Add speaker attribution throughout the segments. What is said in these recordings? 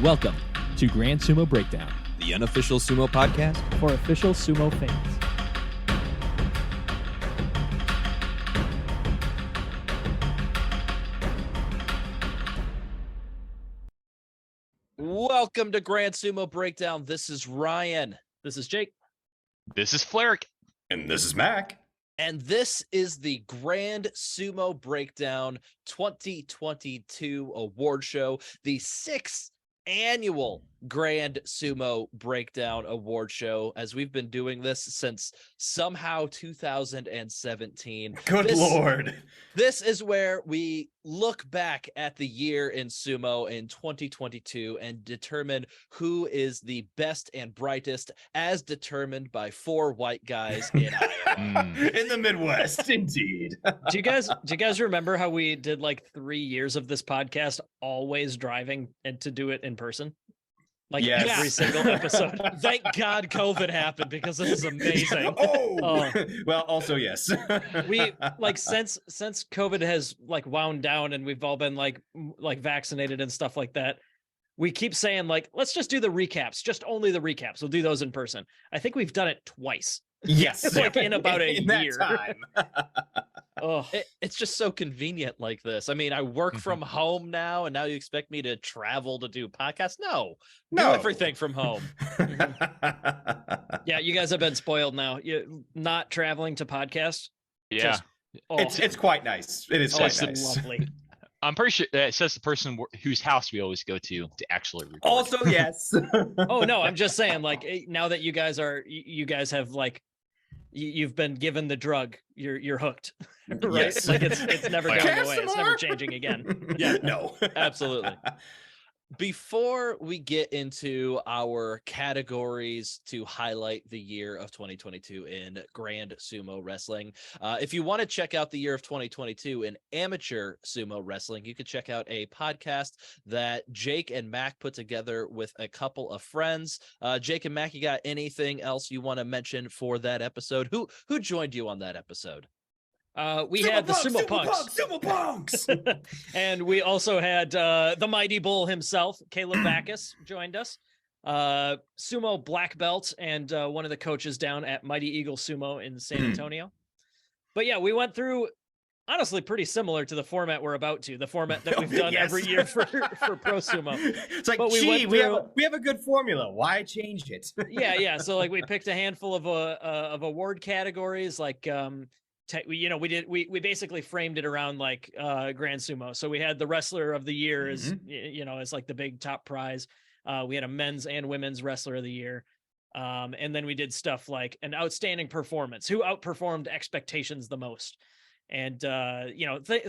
Speaker 1: Welcome to Grand Sumo Breakdown,
Speaker 2: the unofficial sumo podcast
Speaker 1: for official sumo fans.
Speaker 3: Welcome to Grand Sumo Breakdown. This is Ryan.
Speaker 1: This is Jake.
Speaker 4: This is Flerick.
Speaker 5: And this is Mac.
Speaker 3: And this is the Grand Sumo Breakdown 2022 award show, the 6th annual Grand Sumo Breakdown award show, as we've been doing this since somehow 2017.
Speaker 5: Good Lord.
Speaker 3: This is where we look back at the year in sumo in 2022 and determine who is the best and brightest, as determined by 4 white guys in Iowa.
Speaker 5: In the Midwest, indeed.
Speaker 1: Do you guys remember how we did like 3 years of this podcast always driving and to do it in person? Like every single episode. Thank God COVID happened, because this is amazing.
Speaker 5: Well, also yes.
Speaker 1: We like since COVID has like wound down and we've all been like vaccinated and stuff like that. We keep saying like, let's just do the recaps, just only the recaps. We'll do those in person. I think we've done it twice.
Speaker 5: Yes,
Speaker 1: like in about a year.
Speaker 5: Time.
Speaker 3: It's just so convenient like this. I mean, I work from home now, and now you expect me to travel to do podcasts? No, do everything from home.
Speaker 1: Yeah, you guys have been spoiled now. You not traveling to podcasts.
Speaker 4: Yeah,
Speaker 5: it's quite nice. It is quite nice.
Speaker 1: Lovely.
Speaker 4: I'm pretty sure it says the person whose house we always go to actually record.
Speaker 5: Also, yes.
Speaker 1: Oh no, I'm just saying, like, now that you guys have like, you've been given the drug, you're hooked, right?
Speaker 5: Yes.
Speaker 1: Like it's never going away. It's never changing again.
Speaker 3: Yeah,
Speaker 5: no,
Speaker 3: absolutely. Before we get into our categories to highlight the year of 2022 in Grand Sumo Wrestling, if you want to check out the year of 2022 in amateur sumo wrestling, you could check out a podcast that Jake and Mak put together with a couple of friends. Jake and Mak, you got anything else you want to mention for that episode? Who joined you on that episode?
Speaker 1: We had the Sumo Punx. And we also had the Mighty Bull himself, Caleb Backus, joined us. Sumo black belt and one of the coaches down at Mighty Eagle Sumo in San Antonio. But yeah, we went through, honestly, pretty similar to the format we're about to, the format that we've done every year for Pro Sumo.
Speaker 5: It's like, but we have a good formula. Why change it?
Speaker 1: Yeah. So like we picked a handful of award categories, like we basically framed it around like Grand Sumo. So we had the wrestler of the year as as like the big top prize. We had a men's and women's wrestler of the year. And then we did stuff like an outstanding performance, who outperformed expectations the most, and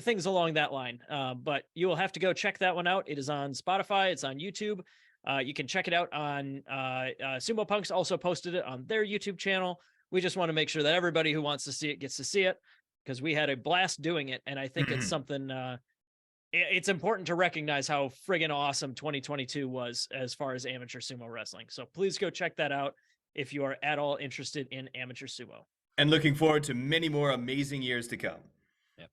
Speaker 1: things along that line. But you will have to go check that one out. It is on Spotify. It's on YouTube. You can check it out on Sumo Punx also posted it on their YouTube channel. We just want to make sure that everybody who wants to see it gets to see it, because we had a blast doing it. And I think it's something, it's important to recognize how friggin' awesome 2022 was as far as amateur sumo wrestling. So please go check that out if you are at all interested in amateur sumo.
Speaker 5: And looking forward to many more amazing years to come.
Speaker 3: Yep.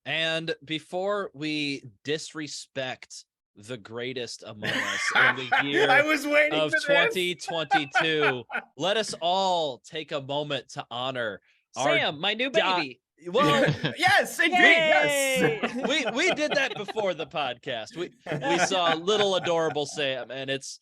Speaker 3: And before we disrespect the greatest among us in the year
Speaker 5: I was waiting
Speaker 3: of
Speaker 5: for
Speaker 3: 2022, let us all take a moment to honor
Speaker 1: Sam, my new baby.
Speaker 3: Well,
Speaker 5: yes, indeed, yes.
Speaker 3: we did that before the podcast. We saw little adorable Sam, and it's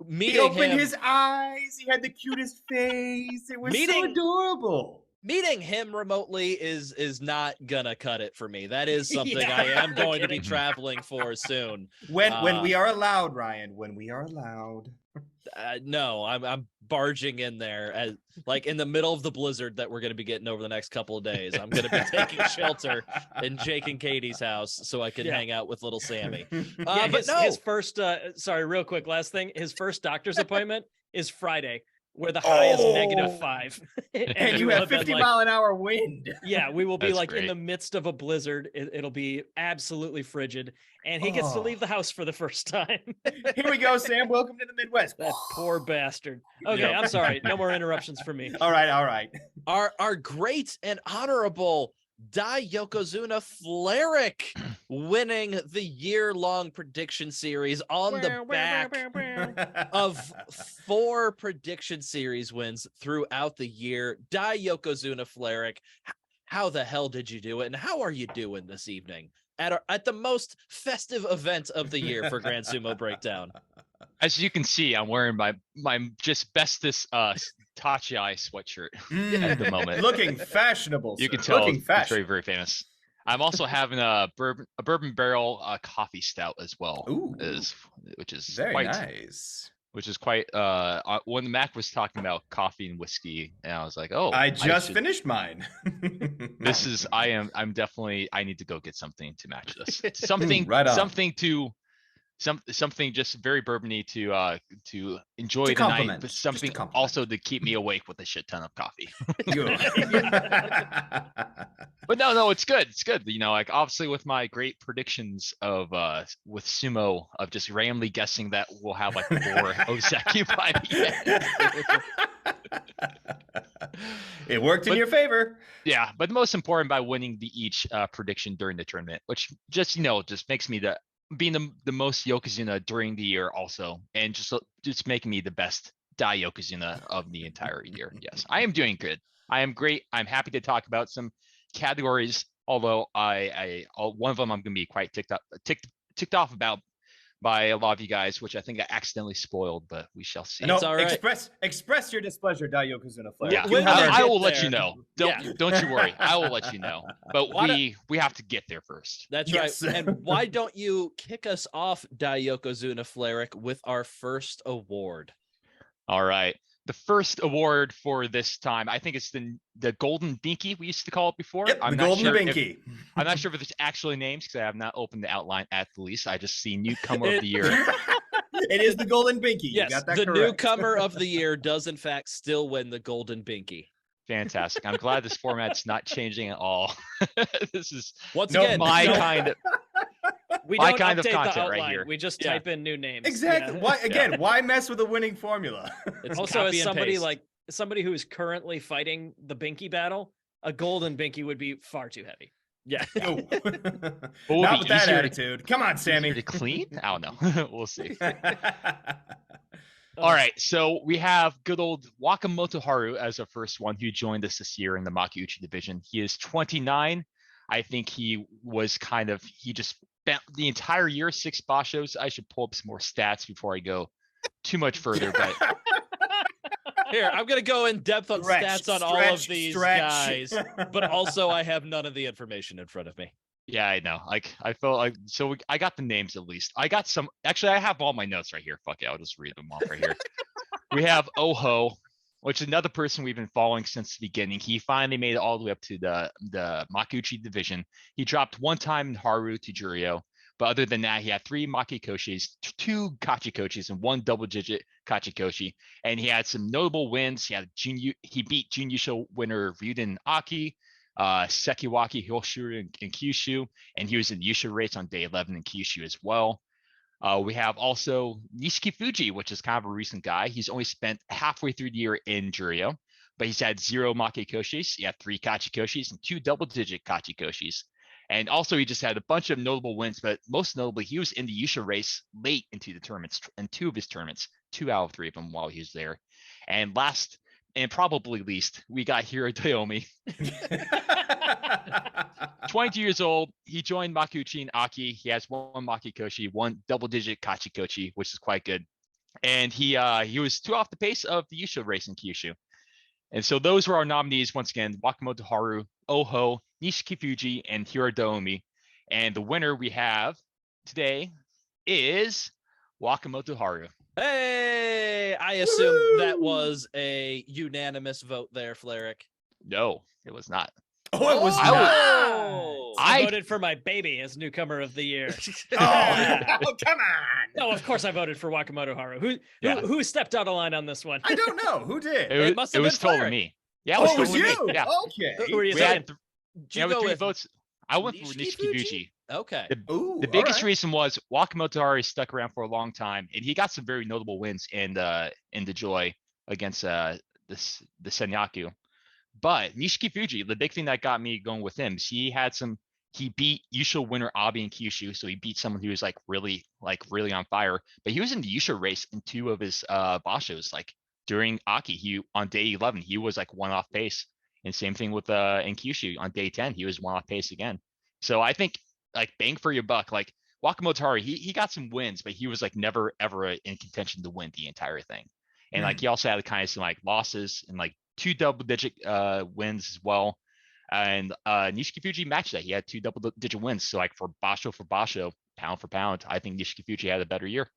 Speaker 3: meeting him.
Speaker 5: He opened his eyes. He had the cutest face. It was so adorable.
Speaker 3: Meeting him remotely is not gonna cut it for me. That is something I am going to be traveling for soon.
Speaker 5: When we are allowed, Ryan. When we are allowed.
Speaker 3: No, I'm barging in there like in the middle of the blizzard that we're going to be getting over the next couple of days. I'm going to be taking shelter in Jake and Katie's house so I can hang out with little Sammy.
Speaker 1: His first, sorry, real quick, last thing. His first doctor's appointment is Friday, where the high is -5.
Speaker 5: and you have 50-mile-an-hour wind.
Speaker 1: Yeah, we will be
Speaker 4: That's
Speaker 1: like
Speaker 4: great.
Speaker 1: in the midst of a blizzard. It'll be absolutely frigid. And he gets to leave the house for the first time.
Speaker 5: Here we go, Sam. Welcome to the Midwest.
Speaker 1: That poor bastard. Okay, I'm sorry. No more interruptions for me.
Speaker 5: All right.
Speaker 3: Our great and honorable Dai Yokozuna Flerick winning the year-long prediction series on the back of 4 prediction series wins throughout the year. Dai Yokozuna Fleric, how the hell did you do it? And how are you doing this evening at the most festive event of the year for Grand Sumo Breakdown?
Speaker 4: As you can see, I'm wearing my just bestest Tachi sweatshirt at the moment.
Speaker 5: Looking fashionable.
Speaker 4: You
Speaker 5: sir.
Speaker 4: can tell
Speaker 5: Looking
Speaker 4: it's very,
Speaker 5: fashionable.
Speaker 4: very famous. I'm also having a bourbon barrel coffee stout as well.
Speaker 5: Ooh.
Speaker 4: Which is
Speaker 5: Very
Speaker 4: quite
Speaker 5: nice.
Speaker 4: Which is quite when Mac was talking about coffee and whiskey, and I was like, oh,
Speaker 5: I just finished mine.
Speaker 4: I'm definitely, I need to go get something to match this. Something
Speaker 5: Right on.
Speaker 4: something just very bourbony to enjoy the night, but something also to keep me awake with a shit ton of coffee. But no, it's good. It's good. You know, like obviously with my great predictions of with sumo of just randomly guessing that we'll have like 4 ozeki by the end.
Speaker 5: It worked in your favor.
Speaker 4: Yeah, but most important by winning each prediction during the tournament, which just makes me being the most Yokozuna during the year also, and just making me the best Dai Yokozuna of the entire year. Yes, I am doing good. I am great. I'm happy to talk about some categories, although one of them I'm going to be quite ticked off about by a lot of you guys, which I think I accidentally spoiled, but we shall see.
Speaker 5: No,
Speaker 3: It's all right.
Speaker 5: express your displeasure, Dai Yokozuna Flare.
Speaker 4: Yeah, I will let you know. Don't you worry. I will let you know. But we have to get there first.
Speaker 3: That's
Speaker 5: Yes.
Speaker 3: right. And why don't you kick us off, Dai Yokozuna Fleric, with our first award?
Speaker 4: All right. The first award for this time, I think it's the Golden Binky we used to call it before.
Speaker 5: Yep, the Golden Binky.
Speaker 4: I'm not sure if it's actually names because I have not opened the outline at the least. I just see newcomer of the year.
Speaker 5: It is the Golden Binky.
Speaker 3: Yes,
Speaker 5: you got that
Speaker 3: the
Speaker 5: correct.
Speaker 3: newcomer of the year does in fact still win the Golden Binky.
Speaker 4: Fantastic. I'm glad this format's not changing at all. This is
Speaker 3: Again,
Speaker 4: my kind of
Speaker 1: We
Speaker 4: my
Speaker 1: don't
Speaker 4: kind of
Speaker 1: update the
Speaker 4: content right
Speaker 1: outline.
Speaker 4: here.
Speaker 1: We just type in new names.
Speaker 5: Exactly.
Speaker 1: Yeah.
Speaker 5: Why mess with a winning formula?
Speaker 3: It's
Speaker 1: Also,
Speaker 3: copy
Speaker 1: as
Speaker 3: and paste.
Speaker 1: somebody who is currently fighting the Binky battle, a golden Binky would be far too heavy.
Speaker 3: Yeah.
Speaker 5: Oh.
Speaker 4: What would
Speaker 5: Not
Speaker 4: be
Speaker 5: with that
Speaker 4: easier
Speaker 5: attitude. Come on,
Speaker 4: easier
Speaker 5: Sammy.
Speaker 4: to clean? I don't know. We'll see. All right, so we have good old Wakamoto Haru as our first one who joined us this year in the Makiuchi division. He is 29. I think he just spent the entire year 6 bashos. I should pull up some more stats before I go too much further, but
Speaker 3: Here, I'm going to go in depth on stats on all of these guys, but also I have none of the information in front of me.
Speaker 4: yeah, I know. Like I felt like I got the names at least. I got some. Actually, I have all my notes right here. Fuck it, I'll just read them off right here. We have Oho, which is another person we've been following since the beginning. He finally made it all the way up to the Makuuchi division. He dropped one time in Haru to Juryo, but other than that, he had 3 Makikoshis, 2 Kachikoshis, and 1 double-digit Kachikoshi. And he had some notable wins. He beat Junyusho winner Ryuden Aki, Sekiwaki Hyoshu in Kyushu, and he was in Yusha race on day 11 in Kyushu as well. We have also Nishiki Fuji, which is kind of a recent guy. He's only spent halfway through the year in Juryo, but he's had 0 Makikoshis. He had 3 Kachikoshis and 2 double-digit Kachikoshis. And also he just had a bunch of notable wins, but most notably, he was in the Yusha race late into the tournaments, in 2 of his tournaments, 2 out of 3 of them while he was there. And last, and probably least, we got Hiro Toyomi. 22 years old. He joined Makuuchi and Aki. He has 1 Makikoshi, 1 double-digit Kachikoshi, which is quite good. And he was 2 off the pace of the Yusha race in Kyushu. And so those were our nominees once again: Wakamoto Haru, Oho, Nishiki Fuji, and Hiro Domi. And the winner we have today is Wakamoto Haru.
Speaker 3: Hey, I assume that was a unanimous vote there, Fleric.
Speaker 4: No, it was not.
Speaker 5: Oh, it was
Speaker 4: I
Speaker 5: not.
Speaker 1: I voted for my baby as newcomer of the year.
Speaker 5: Oh, come on.
Speaker 1: No, of course I voted for Wakamoto Haru. Who stepped out of line on this one?
Speaker 5: I don't know. Who did?
Speaker 3: It must have
Speaker 4: was
Speaker 3: been
Speaker 4: totally
Speaker 3: Fleric.
Speaker 4: me. Yeah,
Speaker 5: Oh, it was
Speaker 4: totally
Speaker 5: you.
Speaker 4: me. Yeah.
Speaker 5: Okay.
Speaker 1: Who were you
Speaker 4: We
Speaker 1: saying?
Speaker 4: had
Speaker 3: Did you
Speaker 4: with
Speaker 3: go
Speaker 4: 3
Speaker 3: with
Speaker 4: votes. I went for
Speaker 3: Nishiki
Speaker 4: Nishiki Fuji.
Speaker 3: Okay.
Speaker 5: Ooh,
Speaker 4: The biggest
Speaker 5: all right.
Speaker 4: reason was Wakamoto Haru stuck around for a long time, and he got some very notable wins in the Joy against the Senyaku. But Nishiki Fuji, the big thing that got me going with him, is he had some he beat Yusho winner Abi and Kyushu, so he beat someone who was really on fire. But he was in the Yusho race in 2 of his bashos. Like during Aki, he on day 11 he was like 1 off pace, and same thing with in Kyushu on day 10 he was 1 off pace again. So I think like bang for your buck. Like Wakamoto Haru, he got some wins, but he was like never ever in contention to win the entire thing. And like he also had kind of some like losses and like 2 double-digit wins as well. And Nishiki Fuji matched that. He had 2 double-digit wins. So like for basho, pound for pound, I think Nishiki Fuji had a better year.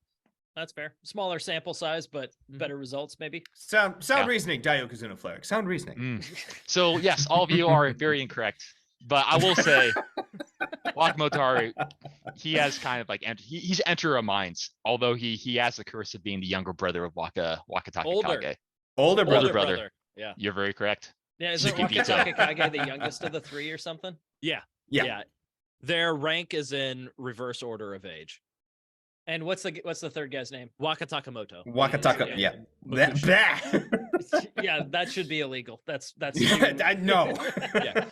Speaker 1: That's fair. Smaller sample size, but better results maybe.
Speaker 5: Sound reasoning, Daiokazuno Fleric. Sound reasoning.
Speaker 4: So yes, all of you are very incorrect. But I will say, Wakamoto Haru, he has kind of like he's enter our minds. Although he has the curse of being the younger brother of Wakataka Kage.
Speaker 5: Older
Speaker 4: brother.
Speaker 3: Yeah,
Speaker 4: you're very correct.
Speaker 1: Yeah, isn't Wakataka Kage the youngest of the 3 or something?
Speaker 3: Yeah. Their rank is in reverse order of age.
Speaker 1: And what's the third guy's name?
Speaker 3: Wakatakamoto.
Speaker 5: Wakataka, yeah.
Speaker 1: Yeah, that should be illegal. That's
Speaker 5: I know.
Speaker 3: Yeah.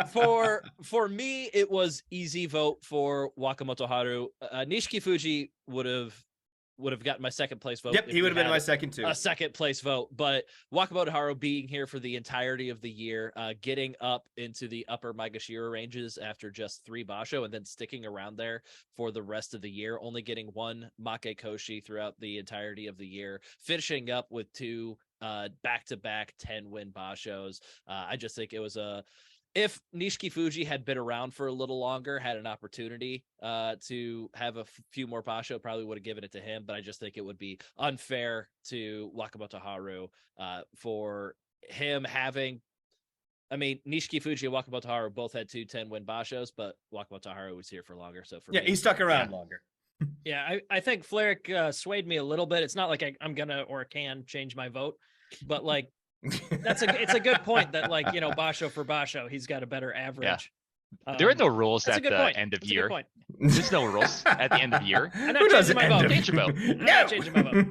Speaker 3: For me, it was easy vote for Wakamoto Haru. Nishiki Fuji would have gotten my second place vote.
Speaker 5: Yep, he would have been my second too.
Speaker 3: A second place vote, but Wakamoto Haru being here for the entirety of the year, getting up into the upper Maegashira ranges after just 3 basho, and then sticking around there for the rest of the year, only getting 1 make koshi throughout the entirety of the year, finishing up with 2 back-to-back 10-win bashos. I just think it was if Nishiki Fuji had been around for a little longer, had an opportunity to have a few more basho, probably would have given it to him. But I just think it would be unfair to Wakamoto Haru for him having. I mean, Nishiki Fuji and Wakamoto Haru both had 2 10-win bashos, but Wakamoto Haru was here for longer. So for me,
Speaker 5: he stuck around longer.
Speaker 1: Yeah, I think Fleric swayed me a little bit. It's not like I'm gonna or can change my vote, but like it's a good point that like basho for basho, he's got a better average.
Speaker 4: There are no rules at the end of year. There's no rules at the end of the year.
Speaker 1: I'm not changing my vote.
Speaker 4: Change your vote.
Speaker 1: I'm not changing my vote.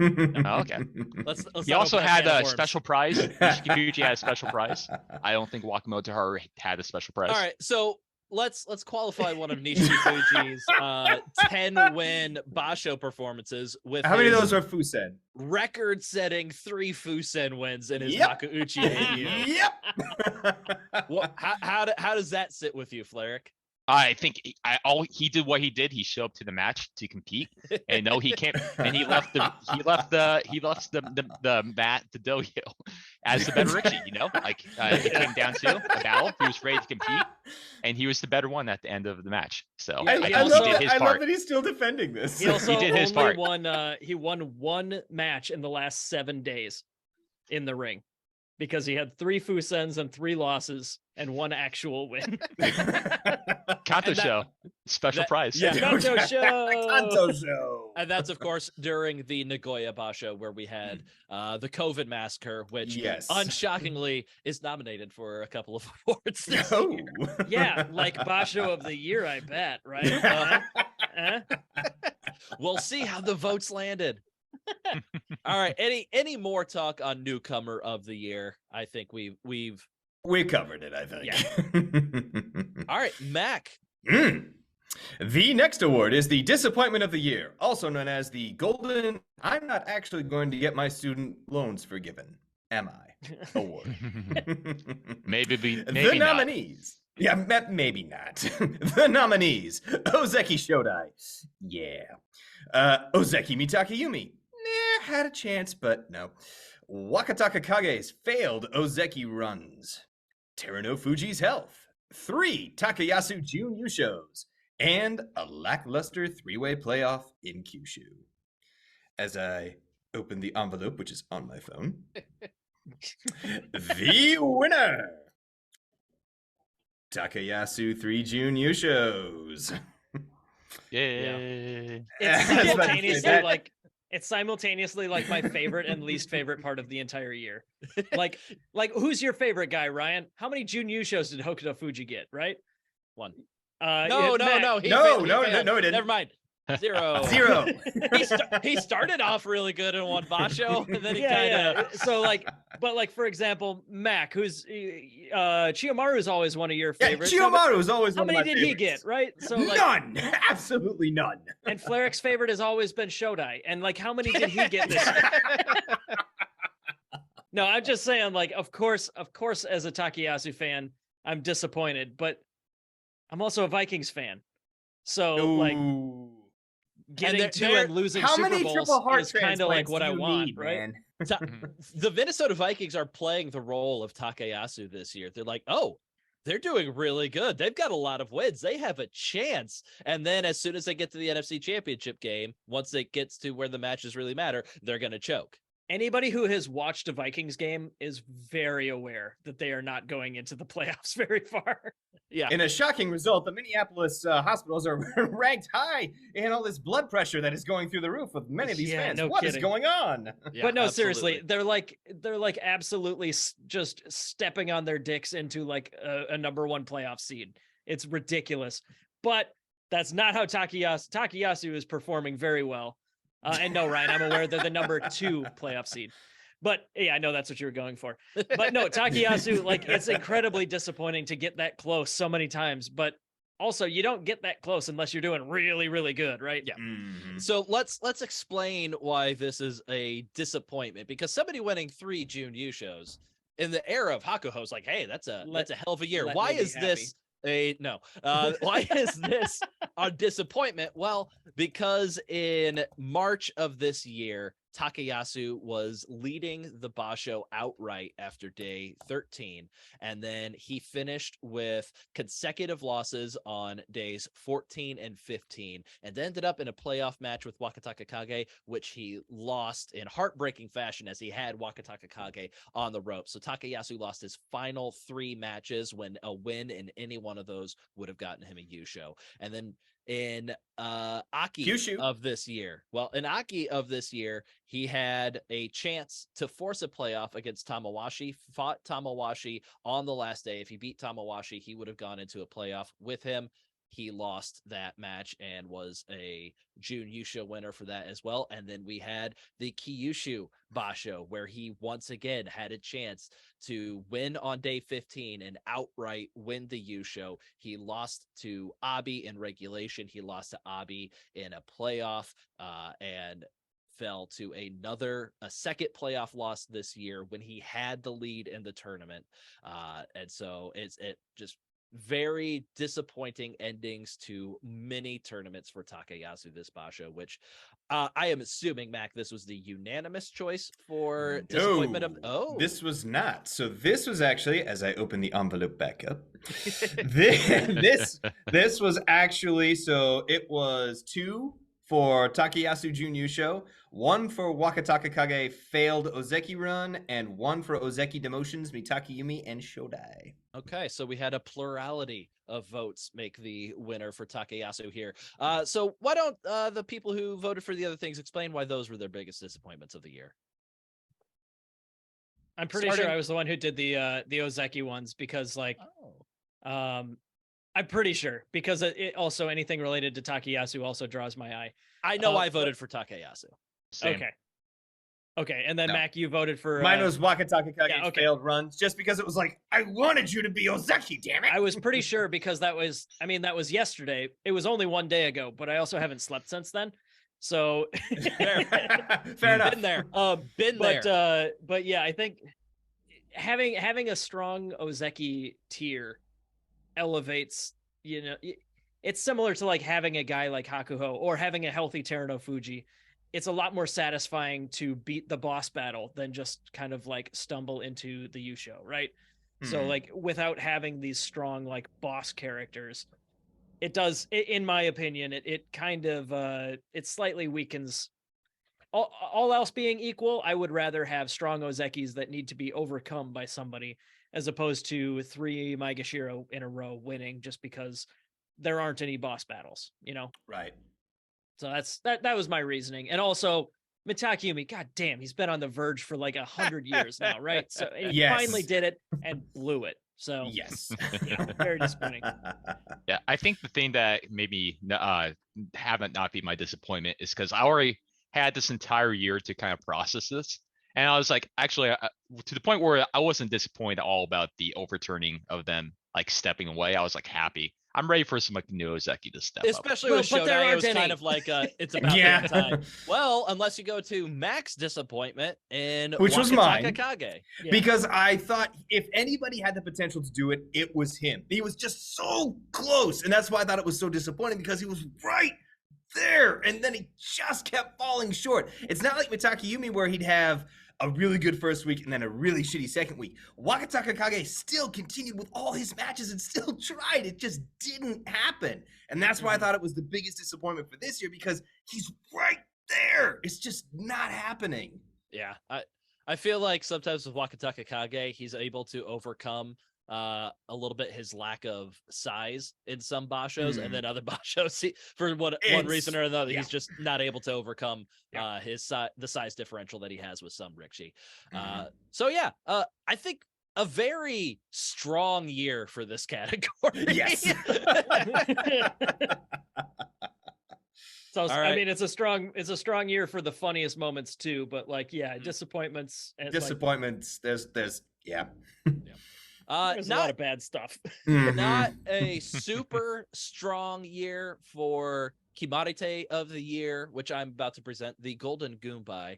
Speaker 4: Oh, okay.
Speaker 3: Let's
Speaker 4: he also had a special prize. Nishiki Fuji had a special prize. I don't think Wakamoto Haru had a special prize.
Speaker 3: All right, so let's qualify one of Nishiki Fuji's 10-win basho performances with
Speaker 5: how many of those are Fusen?
Speaker 3: Record-setting 3 Fusen wins in his Makuuchi debut.
Speaker 5: Yep.
Speaker 3: How does that sit with you, Fleric?
Speaker 4: I think he did what he did. He showed up to the match to compete, and no, he can't. And he left the mat, the dojo, as the better Richie. Like it came down to a battle. He was ready to compete, and he was the better one at the end of the match. So
Speaker 5: I love that he's still defending this.
Speaker 1: He also
Speaker 4: did his part.
Speaker 1: He won 1 match in the last 7 days in the ring, because he had 3 Fusens and 3 losses and 1 actual win.
Speaker 4: Kanto show, special prize.
Speaker 1: Yeah, Kanto
Speaker 5: show.
Speaker 3: And that's, of course, during the Nagoya Basho, where we had the COVID Massacre, which unshockingly is nominated for a couple of awards this year.
Speaker 1: Yeah, like Basho of the Year, I bet, right?
Speaker 3: We'll see how the votes landed. All right. Any more talk on newcomer of the year? I think we
Speaker 5: covered it, I think.
Speaker 3: Yeah. All right, Mak.
Speaker 5: The next award is the Disappointment of the Year, also known as the Golden I'm Not Actually Going to Get My Student Loans Forgiven, Am I? Award.
Speaker 4: maybe
Speaker 5: the nominees. Yeah, maybe not. The nominees: Ozeki Shodai. Yeah. Ozeki Mitakeumi. Had a chance, but no. Wakataka Kage's failed Ozeki runs. Terano Fuji's health. 3 Takayasu Jun Yushos. And a lackluster 3-way playoff in Kyushu. As I open the envelope, which is on my phone. The winner! Takayasu 3 Jun Yushos.
Speaker 4: Yay.
Speaker 1: It's simultaneously like my favorite and least favorite part of the entire year. Like who's your favorite guy, Ryan? How many Jun Yushos did Hokuto Fuji get, right?
Speaker 3: 1. No, he didn't.
Speaker 5: Never mind.
Speaker 3: Zero. He started off really good in one basho, and then he kind of.
Speaker 1: So like, but like for example, Mak, who's Chiyomaru is always one of your favorites.
Speaker 5: Chiyomaru is always
Speaker 1: how
Speaker 5: one of
Speaker 1: many
Speaker 5: my
Speaker 1: did
Speaker 5: favorites.
Speaker 1: he get? Right? So like,
Speaker 5: none, absolutely none.
Speaker 1: And Flarrick's favorite has always been Shodai, and like, how many did he get this year? No, I'm just saying, like, of course, as a Takayasu fan, I'm disappointed, but I'm also a Vikings fan. So like, getting to and losing
Speaker 5: how
Speaker 1: Super
Speaker 5: many
Speaker 1: Bowls
Speaker 5: triple heart
Speaker 1: is kind of like what I want,
Speaker 5: need,
Speaker 1: right?
Speaker 5: Man?
Speaker 3: The Minnesota Vikings are playing the role of Takayasu this year. They're like, oh, they're doing really good. They've got a lot of wins. They have a chance. And then as soon as they get to the NFC Championship game, once it gets to where the matches really matter, they're going to choke.
Speaker 1: Anybody who has watched a Vikings game is very aware that they are not going into the playoffs very far.
Speaker 3: Yeah.
Speaker 5: In a shocking result, the Minneapolis hospitals are ranked high in all this blood pressure that is going through the roof with many of these fans.
Speaker 1: No
Speaker 5: What is
Speaker 1: kidding.
Speaker 5: going on?
Speaker 3: Yeah,
Speaker 1: but no,
Speaker 3: absolutely.
Speaker 1: seriously, they're like absolutely just stepping on their dicks into like a number one playoff seed. It's ridiculous. But that's not how Takayasu is performing very well. And no, Ryan, I'm aware they're the number 2 playoff seed. But yeah, I know that's what you were going for. But no, Takayasu, like, it's incredibly disappointing to get that close so many times. But also, you don't get that close unless you're doing really, really good, right?
Speaker 3: Yeah.
Speaker 5: Mm-hmm.
Speaker 3: So let's explain why this is a disappointment, because somebody winning 3 June U shows in the era of Hakuho is like, hey, that's a hell of a year. Why is this why is this a disappointment? Well, because in March of this year, Takayasu was leading the basho outright after day 13, and then he finished with consecutive losses on days 14 and 15, and then ended up in a playoff match with Wakataka Kage, which he lost in heartbreaking fashion as he had Wakataka Kage on the rope. So Takayasu lost his final 3 matches, when a win in any one of those would have gotten him a U-show. And then in Aki
Speaker 5: Kyushu.
Speaker 3: of this year, he had a chance to force a playoff against Tamawashi, fought Tamawashi on the last day. If he beat Tamawashi, he would have gone into a playoff with him. He lost that match and was a June Yusho winner for that as well. And then we had the Kyushu Basho, where he once again had a chance to win on day 15 and outright win the Yusho. He lost to Abi in regulation. He lost to Abi in a playoff, and fell to a second playoff loss this year when he had the lead in the tournament. And so it just very disappointing endings to many tournaments for Takayasu this basho, which I am assuming, Mac, this was the unanimous choice for disappointment of. Oh,
Speaker 5: this was not. So this was actually, as I open the envelope back up, this was actually, so it was 2 for Takayasu Jun Yusho, 1 for Wakataka Kage failed Ozeki run, and 1 for Ozeki demotions Mitakeumi and Shodai.
Speaker 3: okay, so we had a plurality of votes make the winner for Takayasu here. So why don't the people who voted for the other things explain why those were their biggest disappointments of the year?
Speaker 1: I'm pretty sure I was the one who did the Ozeki ones, because like, I'm pretty sure, because it also, anything related to Takayasu also draws my eye.
Speaker 3: I know I voted for Takayasu.
Speaker 4: Same.
Speaker 1: Okay, and then
Speaker 5: No.
Speaker 1: Mac, you voted for
Speaker 5: Mine was Wakataka Kage
Speaker 1: okay.
Speaker 5: failed runs, just because it was like, I wanted you to be Ozeki, damn it.
Speaker 1: I was pretty sure, because that was yesterday. It was only 1 day ago, but I also haven't slept since then. So
Speaker 5: Fair enough.
Speaker 3: Been there. There.
Speaker 1: But yeah, I think having a strong Ozeki tier elevates, it's similar to like having a guy like Hakuho or having a healthy Terano Fuji. It's a lot more satisfying to beat the boss battle than just kind of like stumble into the U-show, right? So like, without having these strong like boss characters, it does, in my opinion, it kind of it slightly weakens. All else being equal, I would rather have strong Ozekis that need to be overcome by somebody, as opposed to 3 Maegashira in a row winning just because there aren't any boss battles,
Speaker 5: Right.
Speaker 1: So that was my reasoning. And also, Mitakeumi, god damn, he's been on the verge for like 100 years now, right? So he
Speaker 5: Yes.
Speaker 1: finally did it and blew it. So
Speaker 5: Yes.
Speaker 1: yeah, very disappointing.
Speaker 4: Yeah, I think the thing that made me have it not be my disappointment is because I already had this entire year to kind of process this, and I was like, actually, to the point where I wasn't disappointed at all about the overturning of them like stepping away. I was like happy. I'm ready for some like new ozeki to step up.
Speaker 3: Especially
Speaker 1: Well,
Speaker 3: with
Speaker 1: but there
Speaker 3: Shodai, it
Speaker 1: aren't
Speaker 3: was kind
Speaker 1: any.
Speaker 3: of like it's about
Speaker 5: Yeah.
Speaker 3: damn time. Well, unless you go to Mac's disappointment in
Speaker 5: Which was mine.
Speaker 3: Wakataka Kage.
Speaker 1: Yeah.
Speaker 5: Because I thought if anybody had the potential to do it, it was him. He was just so close. And that's why I thought it was so disappointing, because he was right there. And then he just kept falling short. It's not like Mitakeumi where he'd have a really good first week and then a really shitty second week. Wakataka Kage still continued with all his matches and still tried. It just didn't happen. And that's why I thought it was the biggest disappointment for this year, because he's right there. It's just not happening.
Speaker 3: Yeah, I feel like sometimes with Wakataka Kage, he's able to overcome a little bit his lack of size in some bashos, and then other bashos, for one reason or another, he's just not able to overcome the size differential that he has with some Rikishi. So yeah, I think a very strong year for this category.
Speaker 5: Yes.
Speaker 1: So
Speaker 3: All
Speaker 1: I
Speaker 3: right.
Speaker 1: mean, it's a strong year for the funniest moments too, but like, yeah, disappointments. And
Speaker 5: Disappointments. There's yeah.
Speaker 1: there's a lot of bad stuff.
Speaker 3: Not a super strong year for Kimarite of the year, which I'm about to present, the Golden Goombay.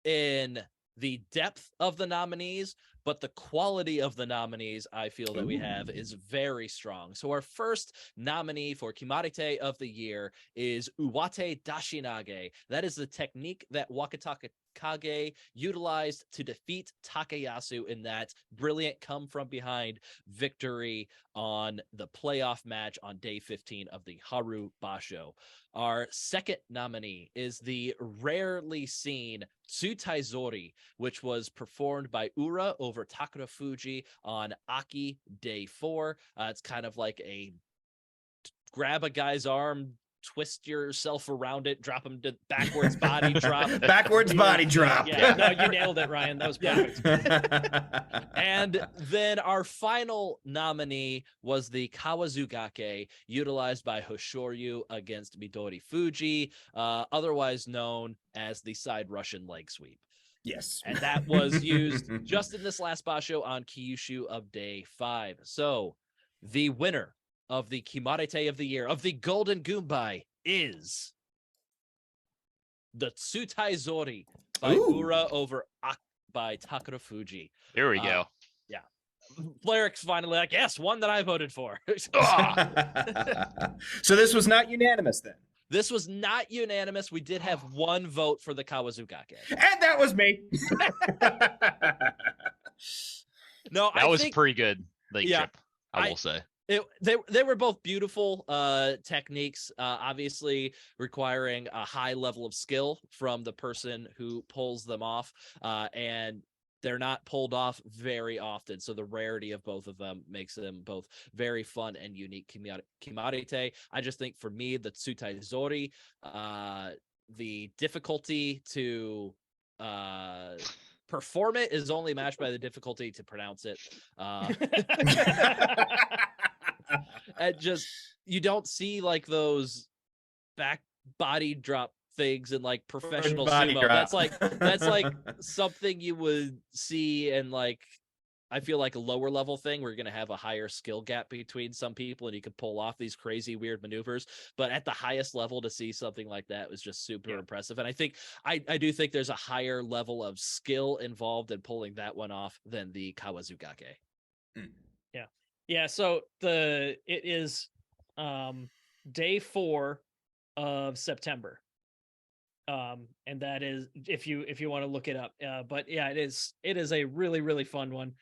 Speaker 3: In the depth of the nominees, but the quality of the nominees I feel that we have is very strong. So our first nominee for Kimarite of the year is Uwate Dashinage. That is the technique that Wakataka Kage utilized to defeat Takayasu in that brilliant come from behind victory on the playoff match on day 15 of the Haru Basho. Our second nominee is the rarely seen Tsutaizori, which was performed by Ura over Takara Fuji on Aki day 4. It's kind of like a grab a guy's arm, twist yourself around it, drop him to backwards body drop.
Speaker 5: Backwards body drop.
Speaker 1: Yeah, no, you nailed it, Ryan. That was perfect.
Speaker 3: And then our final nominee was the Kawazugake, utilized by Hoshoryu against Midori Fuji, otherwise known as the side Russian leg sweep.
Speaker 5: Yes.
Speaker 3: And that was used just in this last basho on Kyushu of day 5. So the winner of the Kimarite of the year, of the Golden Goombay, is the Tsutaizori by Ura over by Takara Fuji.
Speaker 4: Here we go.
Speaker 3: Yeah. Flaric's finally like, yes, one that I voted for.
Speaker 5: So this was not unanimous then?
Speaker 3: This was not unanimous. We did have one vote for the Kawazugake.
Speaker 5: And that was me.
Speaker 3: No,
Speaker 4: That was pretty good trip, I will say.
Speaker 3: They were both beautiful techniques, obviously requiring a high level of skill from the person who pulls them off, and they're not pulled off very often. So the rarity of both of them makes them both very fun and unique Kimarite. I just think for me, the Tsutaizori, the difficulty to perform it is only matched by the difficulty to pronounce it. And just, you don't see like those back body drop things in like professional sumo. That's like something you would see in like, I feel like a lower level thing where you're going to have a higher skill gap between some people and you can pull off these crazy weird maneuvers. But at the highest level, to see something like that was just super impressive. And I think I do think there's a higher level of skill involved in pulling that one off than the Kawazugake.
Speaker 1: Yeah, so it is day 4 of September. And that is if you want to look it up. But yeah, it is a really, really fun one.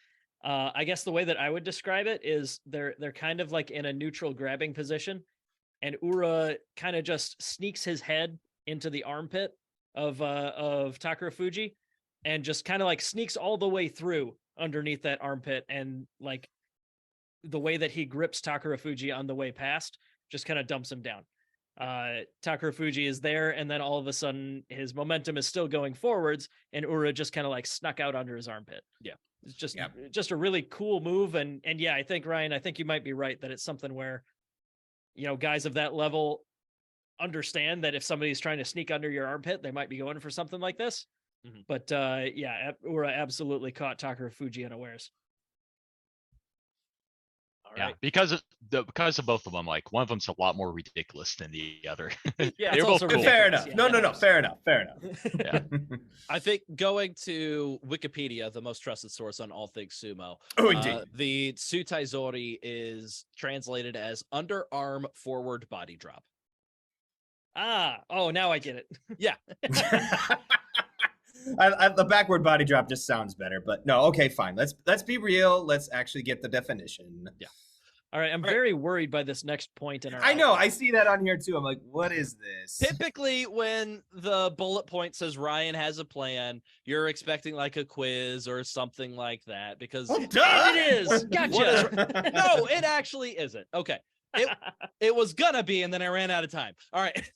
Speaker 1: I guess the way that I would describe it is they're kind of like in a neutral grabbing position, and Ura kind of just sneaks his head into the armpit of Takara Fuji and just kind of like sneaks all the way through underneath that armpit, and like the way that he grips Takara Fuji on the way past just kind of dumps him down. Takara Fuji is there, and then all of a sudden his momentum is still going forwards, and Ura just kind of like snuck out under his armpit.
Speaker 3: Yeah.
Speaker 1: It's just a really cool move. And yeah, I think Ryan, I think you might be right that it's something where, guys of that level understand that if somebody's trying to sneak under your armpit, they might be going for something like this.
Speaker 3: Mhm.
Speaker 1: But yeah, Ura absolutely caught Takarafuji unawares.
Speaker 4: Yeah, because of both of them, like one of them's a lot more ridiculous than the other.
Speaker 1: Yeah,
Speaker 4: They're both cool.
Speaker 5: Fair enough.
Speaker 1: Yeah,
Speaker 5: No. Fair enough.
Speaker 4: Yeah.
Speaker 3: I think going to Wikipedia, the most trusted source on all things sumo,
Speaker 5: Oh, indeed.
Speaker 3: the Tsutaizori is translated as underarm forward body drop.
Speaker 1: Oh, now I get it.
Speaker 3: Yeah.
Speaker 5: The backward body drop just sounds better, but no. Okay, fine. Let's be real. Let's actually get the definition.
Speaker 3: Yeah.
Speaker 1: All right, I'm very worried by this next point in our.
Speaker 5: I know. I see that on here too. I'm like, what is this?
Speaker 3: Typically, when the bullet point says Ryan has a plan, you're expecting like a quiz or something like that because
Speaker 5: Oh, duh!
Speaker 1: It is. Gotcha.
Speaker 3: no, it actually isn't. Okay. It was gonna be, and then I ran out of time. All right.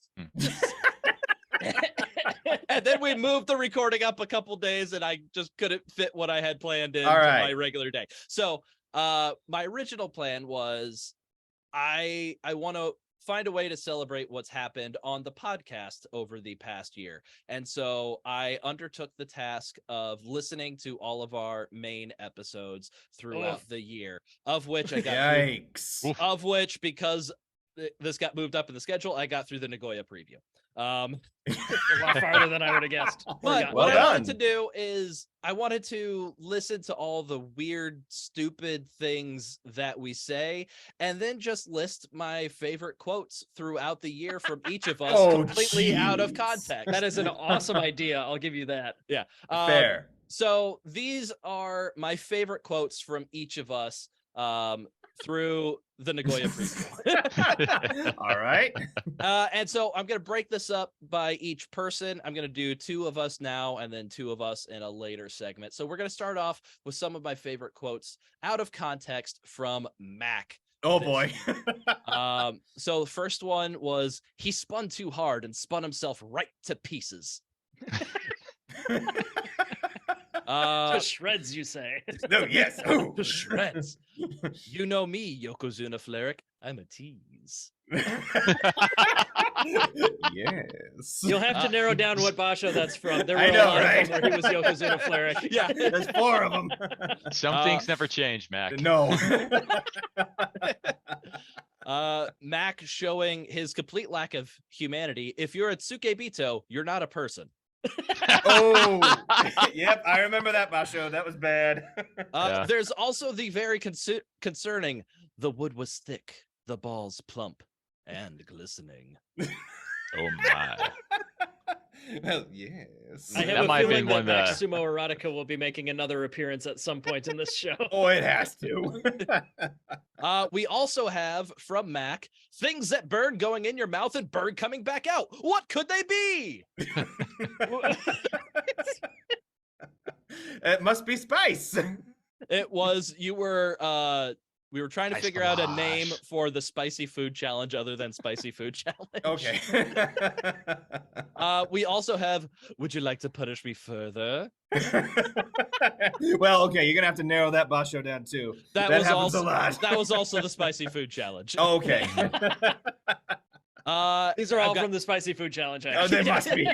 Speaker 3: And then we moved the recording up a couple days, and I just couldn't fit what I had planned into my regular day. So my original plan was I want to find a way to celebrate what's happened on the podcast over the past year. And so I undertook the task of listening to all of our main episodes throughout the year, of which I got
Speaker 5: Yikes.
Speaker 3: of which, because this got moved up in the schedule, I got through the Nagoya preview.
Speaker 1: A lot farther than I would have guessed.
Speaker 3: But what I wanted to do is I wanted to listen to all the weird, stupid things that we say, and then just list my favorite quotes throughout the year from each of us, completely out of context.
Speaker 1: That is an awesome idea. I'll give you that.
Speaker 3: Yeah.
Speaker 5: Fair.
Speaker 3: So these are my favorite quotes from each of us through the Nagoya preview.
Speaker 5: All right.
Speaker 3: And so I'm going to break this up by each person. I'm going to do two of us now and then two of us in a later segment. So we're going to start off with some of my favorite quotes out of context from Mak.
Speaker 5: Oh, boy.
Speaker 3: So the first one was, he spun too hard and spun himself right to pieces.
Speaker 1: To shreds, you say?
Speaker 5: No, yes. Oh.
Speaker 3: To shreds. You know me, Yokozuna Fleric. I'm a tease.
Speaker 5: Yes.
Speaker 1: You'll have to narrow down what basho that's from. There were
Speaker 5: I know,
Speaker 1: a lot
Speaker 5: right?
Speaker 1: of them where he was Yokozuna Fleric.
Speaker 3: Yeah.
Speaker 5: There's 4 of them.
Speaker 4: Some things never change, Mac.
Speaker 5: No.
Speaker 3: Mak showing his complete lack of humanity. If you're a Tsukebito, you're not a person.
Speaker 5: Oh, yep. I remember that, basho. That was bad.
Speaker 4: Yeah.
Speaker 3: There's also the very concerning, the wood was thick, the balls plump and glistening.
Speaker 4: Oh my.
Speaker 5: Well, yes.
Speaker 1: I
Speaker 4: That
Speaker 1: have
Speaker 4: might
Speaker 1: a
Speaker 4: have
Speaker 1: feeling
Speaker 4: been
Speaker 1: that
Speaker 4: one of
Speaker 1: Max Sumo Erotica will be making another appearance at some point in this show.
Speaker 5: Oh, it has to.
Speaker 3: We also have from Mak, things that burn going in your mouth and burn coming back out. What could they be?
Speaker 5: It must be spice.
Speaker 3: It was, we were trying to
Speaker 4: Spice
Speaker 3: figure out a
Speaker 4: Mirage.
Speaker 3: name for the spicy food challenge other than spicy food challenge.
Speaker 5: Okay.
Speaker 3: We also have, would you like to punish me further?
Speaker 5: Well, okay, you're gonna have to narrow that basho down too.
Speaker 3: That was
Speaker 5: happens
Speaker 3: also
Speaker 5: a lot.
Speaker 3: that was also the spicy food challenge.
Speaker 5: Okay.
Speaker 1: These are all
Speaker 3: I've got-
Speaker 1: from the spicy food challenge.
Speaker 5: Oh, they must be.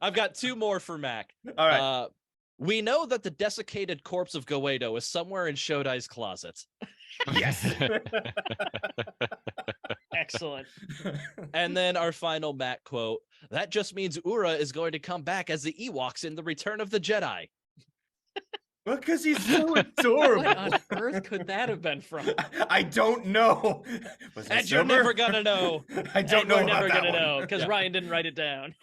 Speaker 3: I've got two more for Mak.
Speaker 5: All right.
Speaker 3: We know that the desiccated corpse of Goedo is somewhere in Shodai's closet.
Speaker 5: Yes.
Speaker 1: Excellent.
Speaker 3: And then our final Mak quote, that just means Ura is going to come back as the Ewoks in The Return of the Jedi.
Speaker 5: Well, because he's so adorable.
Speaker 1: What on earth could that have been from?
Speaker 5: I don't know. Was
Speaker 3: And
Speaker 5: it
Speaker 3: you're
Speaker 5: silver?
Speaker 3: never gonna know.
Speaker 5: I don't
Speaker 1: And
Speaker 5: know
Speaker 1: we're
Speaker 5: about
Speaker 1: never
Speaker 5: that
Speaker 1: gonna
Speaker 5: one.
Speaker 1: know because
Speaker 3: Yeah.
Speaker 1: Ryan didn't write it down.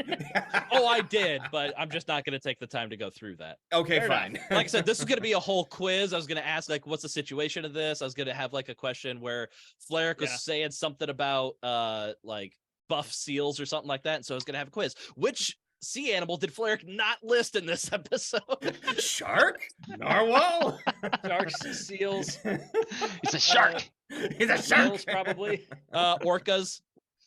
Speaker 3: Oh, I did, but I'm just not gonna take the time to go through that.
Speaker 5: Okay,
Speaker 1: Fair
Speaker 5: fine.
Speaker 3: Like I said, this is gonna be a whole quiz. I was gonna ask, like, what's the situation of this? I was gonna have like a question where Fleric was
Speaker 1: Yeah.
Speaker 3: saying something about like buff seals or something like that. And so I was gonna have a quiz. Which sea animal did Fleric not list in this episode?
Speaker 5: Shark? Narwhal?
Speaker 1: Sharks, seals,
Speaker 4: He's a shark.
Speaker 5: He's a shark.
Speaker 1: seals probably.
Speaker 3: Orcas.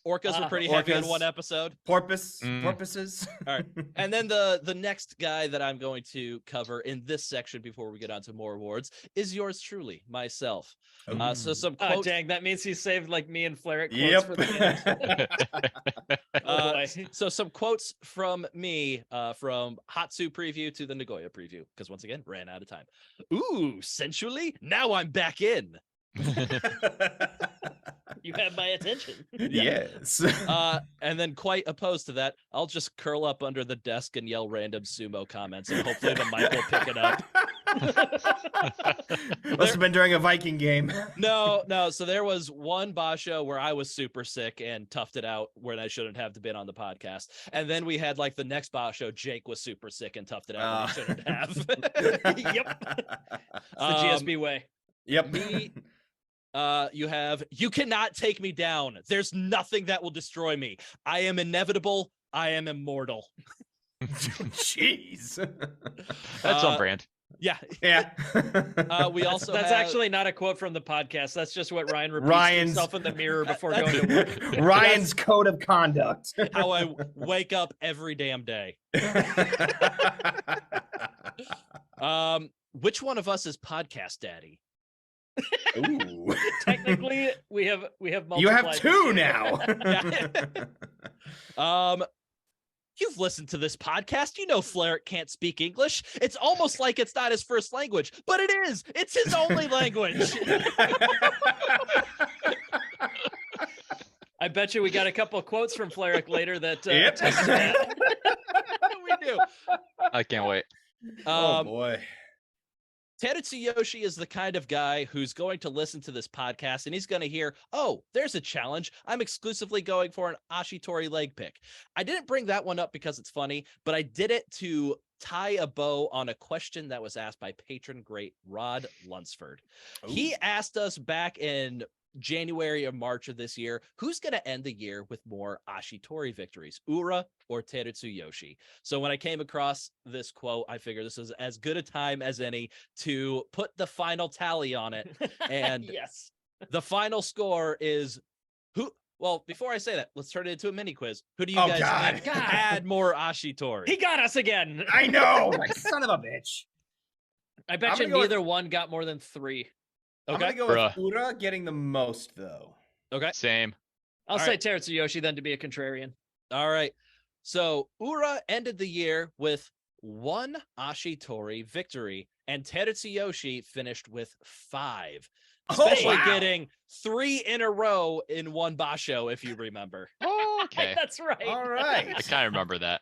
Speaker 3: Orcas were pretty heavy in
Speaker 5: orcas.
Speaker 3: one episode.
Speaker 5: Porpoises.
Speaker 3: All right. And then the next guy that I'm going to cover in this section before we get on to more awards is yours truly, myself. So some
Speaker 1: Oh,
Speaker 3: quotes.
Speaker 1: dang, that means he saved like me and Flair quotes for the end.
Speaker 3: So some quotes from me from Hatsu preview to the Nagoya preview, because once again, ran out of time. Ooh, sensually? Now I'm back in.
Speaker 1: You have my attention.
Speaker 5: Yes.
Speaker 3: And then quite opposed to that, I'll just curl up under the desk and yell random sumo comments, and hopefully the mic will pick it up.
Speaker 5: Must have been during a Viking game.
Speaker 3: No. So there was one basho where I was super sick and toughed it out when I shouldn't have been on the podcast. And then we had like the next basho, Jake was super sick and toughed it out when he shouldn't have.
Speaker 1: Yep. It's the GSB way.
Speaker 5: Yep.
Speaker 3: Me, you cannot take me down. There's nothing that will destroy me. I am inevitable. I am immortal.
Speaker 5: Jeez.
Speaker 4: That's on brand.
Speaker 3: Yeah.
Speaker 5: Yeah.
Speaker 3: We also
Speaker 1: That's
Speaker 3: have,
Speaker 1: actually not a quote from the podcast. That's just what Ryan repeats
Speaker 5: Ryan's-
Speaker 1: himself in the mirror before going to work.
Speaker 5: Ryan's code of conduct.
Speaker 3: how I wake up every damn day. Which one of us is podcast daddy?
Speaker 5: Ooh.
Speaker 1: Technically, we have
Speaker 5: You have
Speaker 1: multiplied
Speaker 5: two
Speaker 1: this.
Speaker 5: now.
Speaker 3: You've listened to this podcast. You know Flair can't speak English. It's almost like it's not his first language, but it is. It's his only language.
Speaker 1: I bet you we got a couple of quotes from Flaric later that
Speaker 5: Yep.
Speaker 1: attest to that.
Speaker 3: We do.
Speaker 4: I can't wait.
Speaker 5: Oh boy.
Speaker 3: Teritsuyoshi is the kind of guy who's going to listen to this podcast and he's going to hear, oh, there's a challenge. I'm exclusively going for an Ashitori leg pick. I didn't bring that one up because it's funny, but I did it to tie a bow on a question that was asked by patron great Rod Lunsford. He asked us back in January or March of this year, who's going to end the year with more Ashitori victories, Ura or Teritsuyoshi? So when I came across this quote, I figured this was as good a time as any to put the final tally on it. And
Speaker 1: yes,
Speaker 3: the final score is who? Well, before I say that, let's turn it into a mini quiz. Who do you
Speaker 5: Oh,
Speaker 3: guys
Speaker 5: God.
Speaker 3: think had more Ashitori?
Speaker 1: he got us again.
Speaker 5: I know. Son of a bitch.
Speaker 1: I bet
Speaker 5: I'm
Speaker 1: you
Speaker 5: gonna go with-
Speaker 1: neither one got more than 3.
Speaker 5: I'm gonna go with Ura getting the most though.
Speaker 3: Okay.
Speaker 4: Same.
Speaker 1: I'll
Speaker 3: All
Speaker 1: say
Speaker 3: right.
Speaker 1: Teritsuyoshi then to be a contrarian.
Speaker 3: All right. So Ura ended the year with 1 Ashitori victory, and Teritsuyoshi finished with 5. Especially
Speaker 5: wow.
Speaker 3: getting 3 in a row in one basho, if you remember.
Speaker 4: Oh, okay.
Speaker 1: That's right.
Speaker 5: All right.
Speaker 4: I kind of remember that.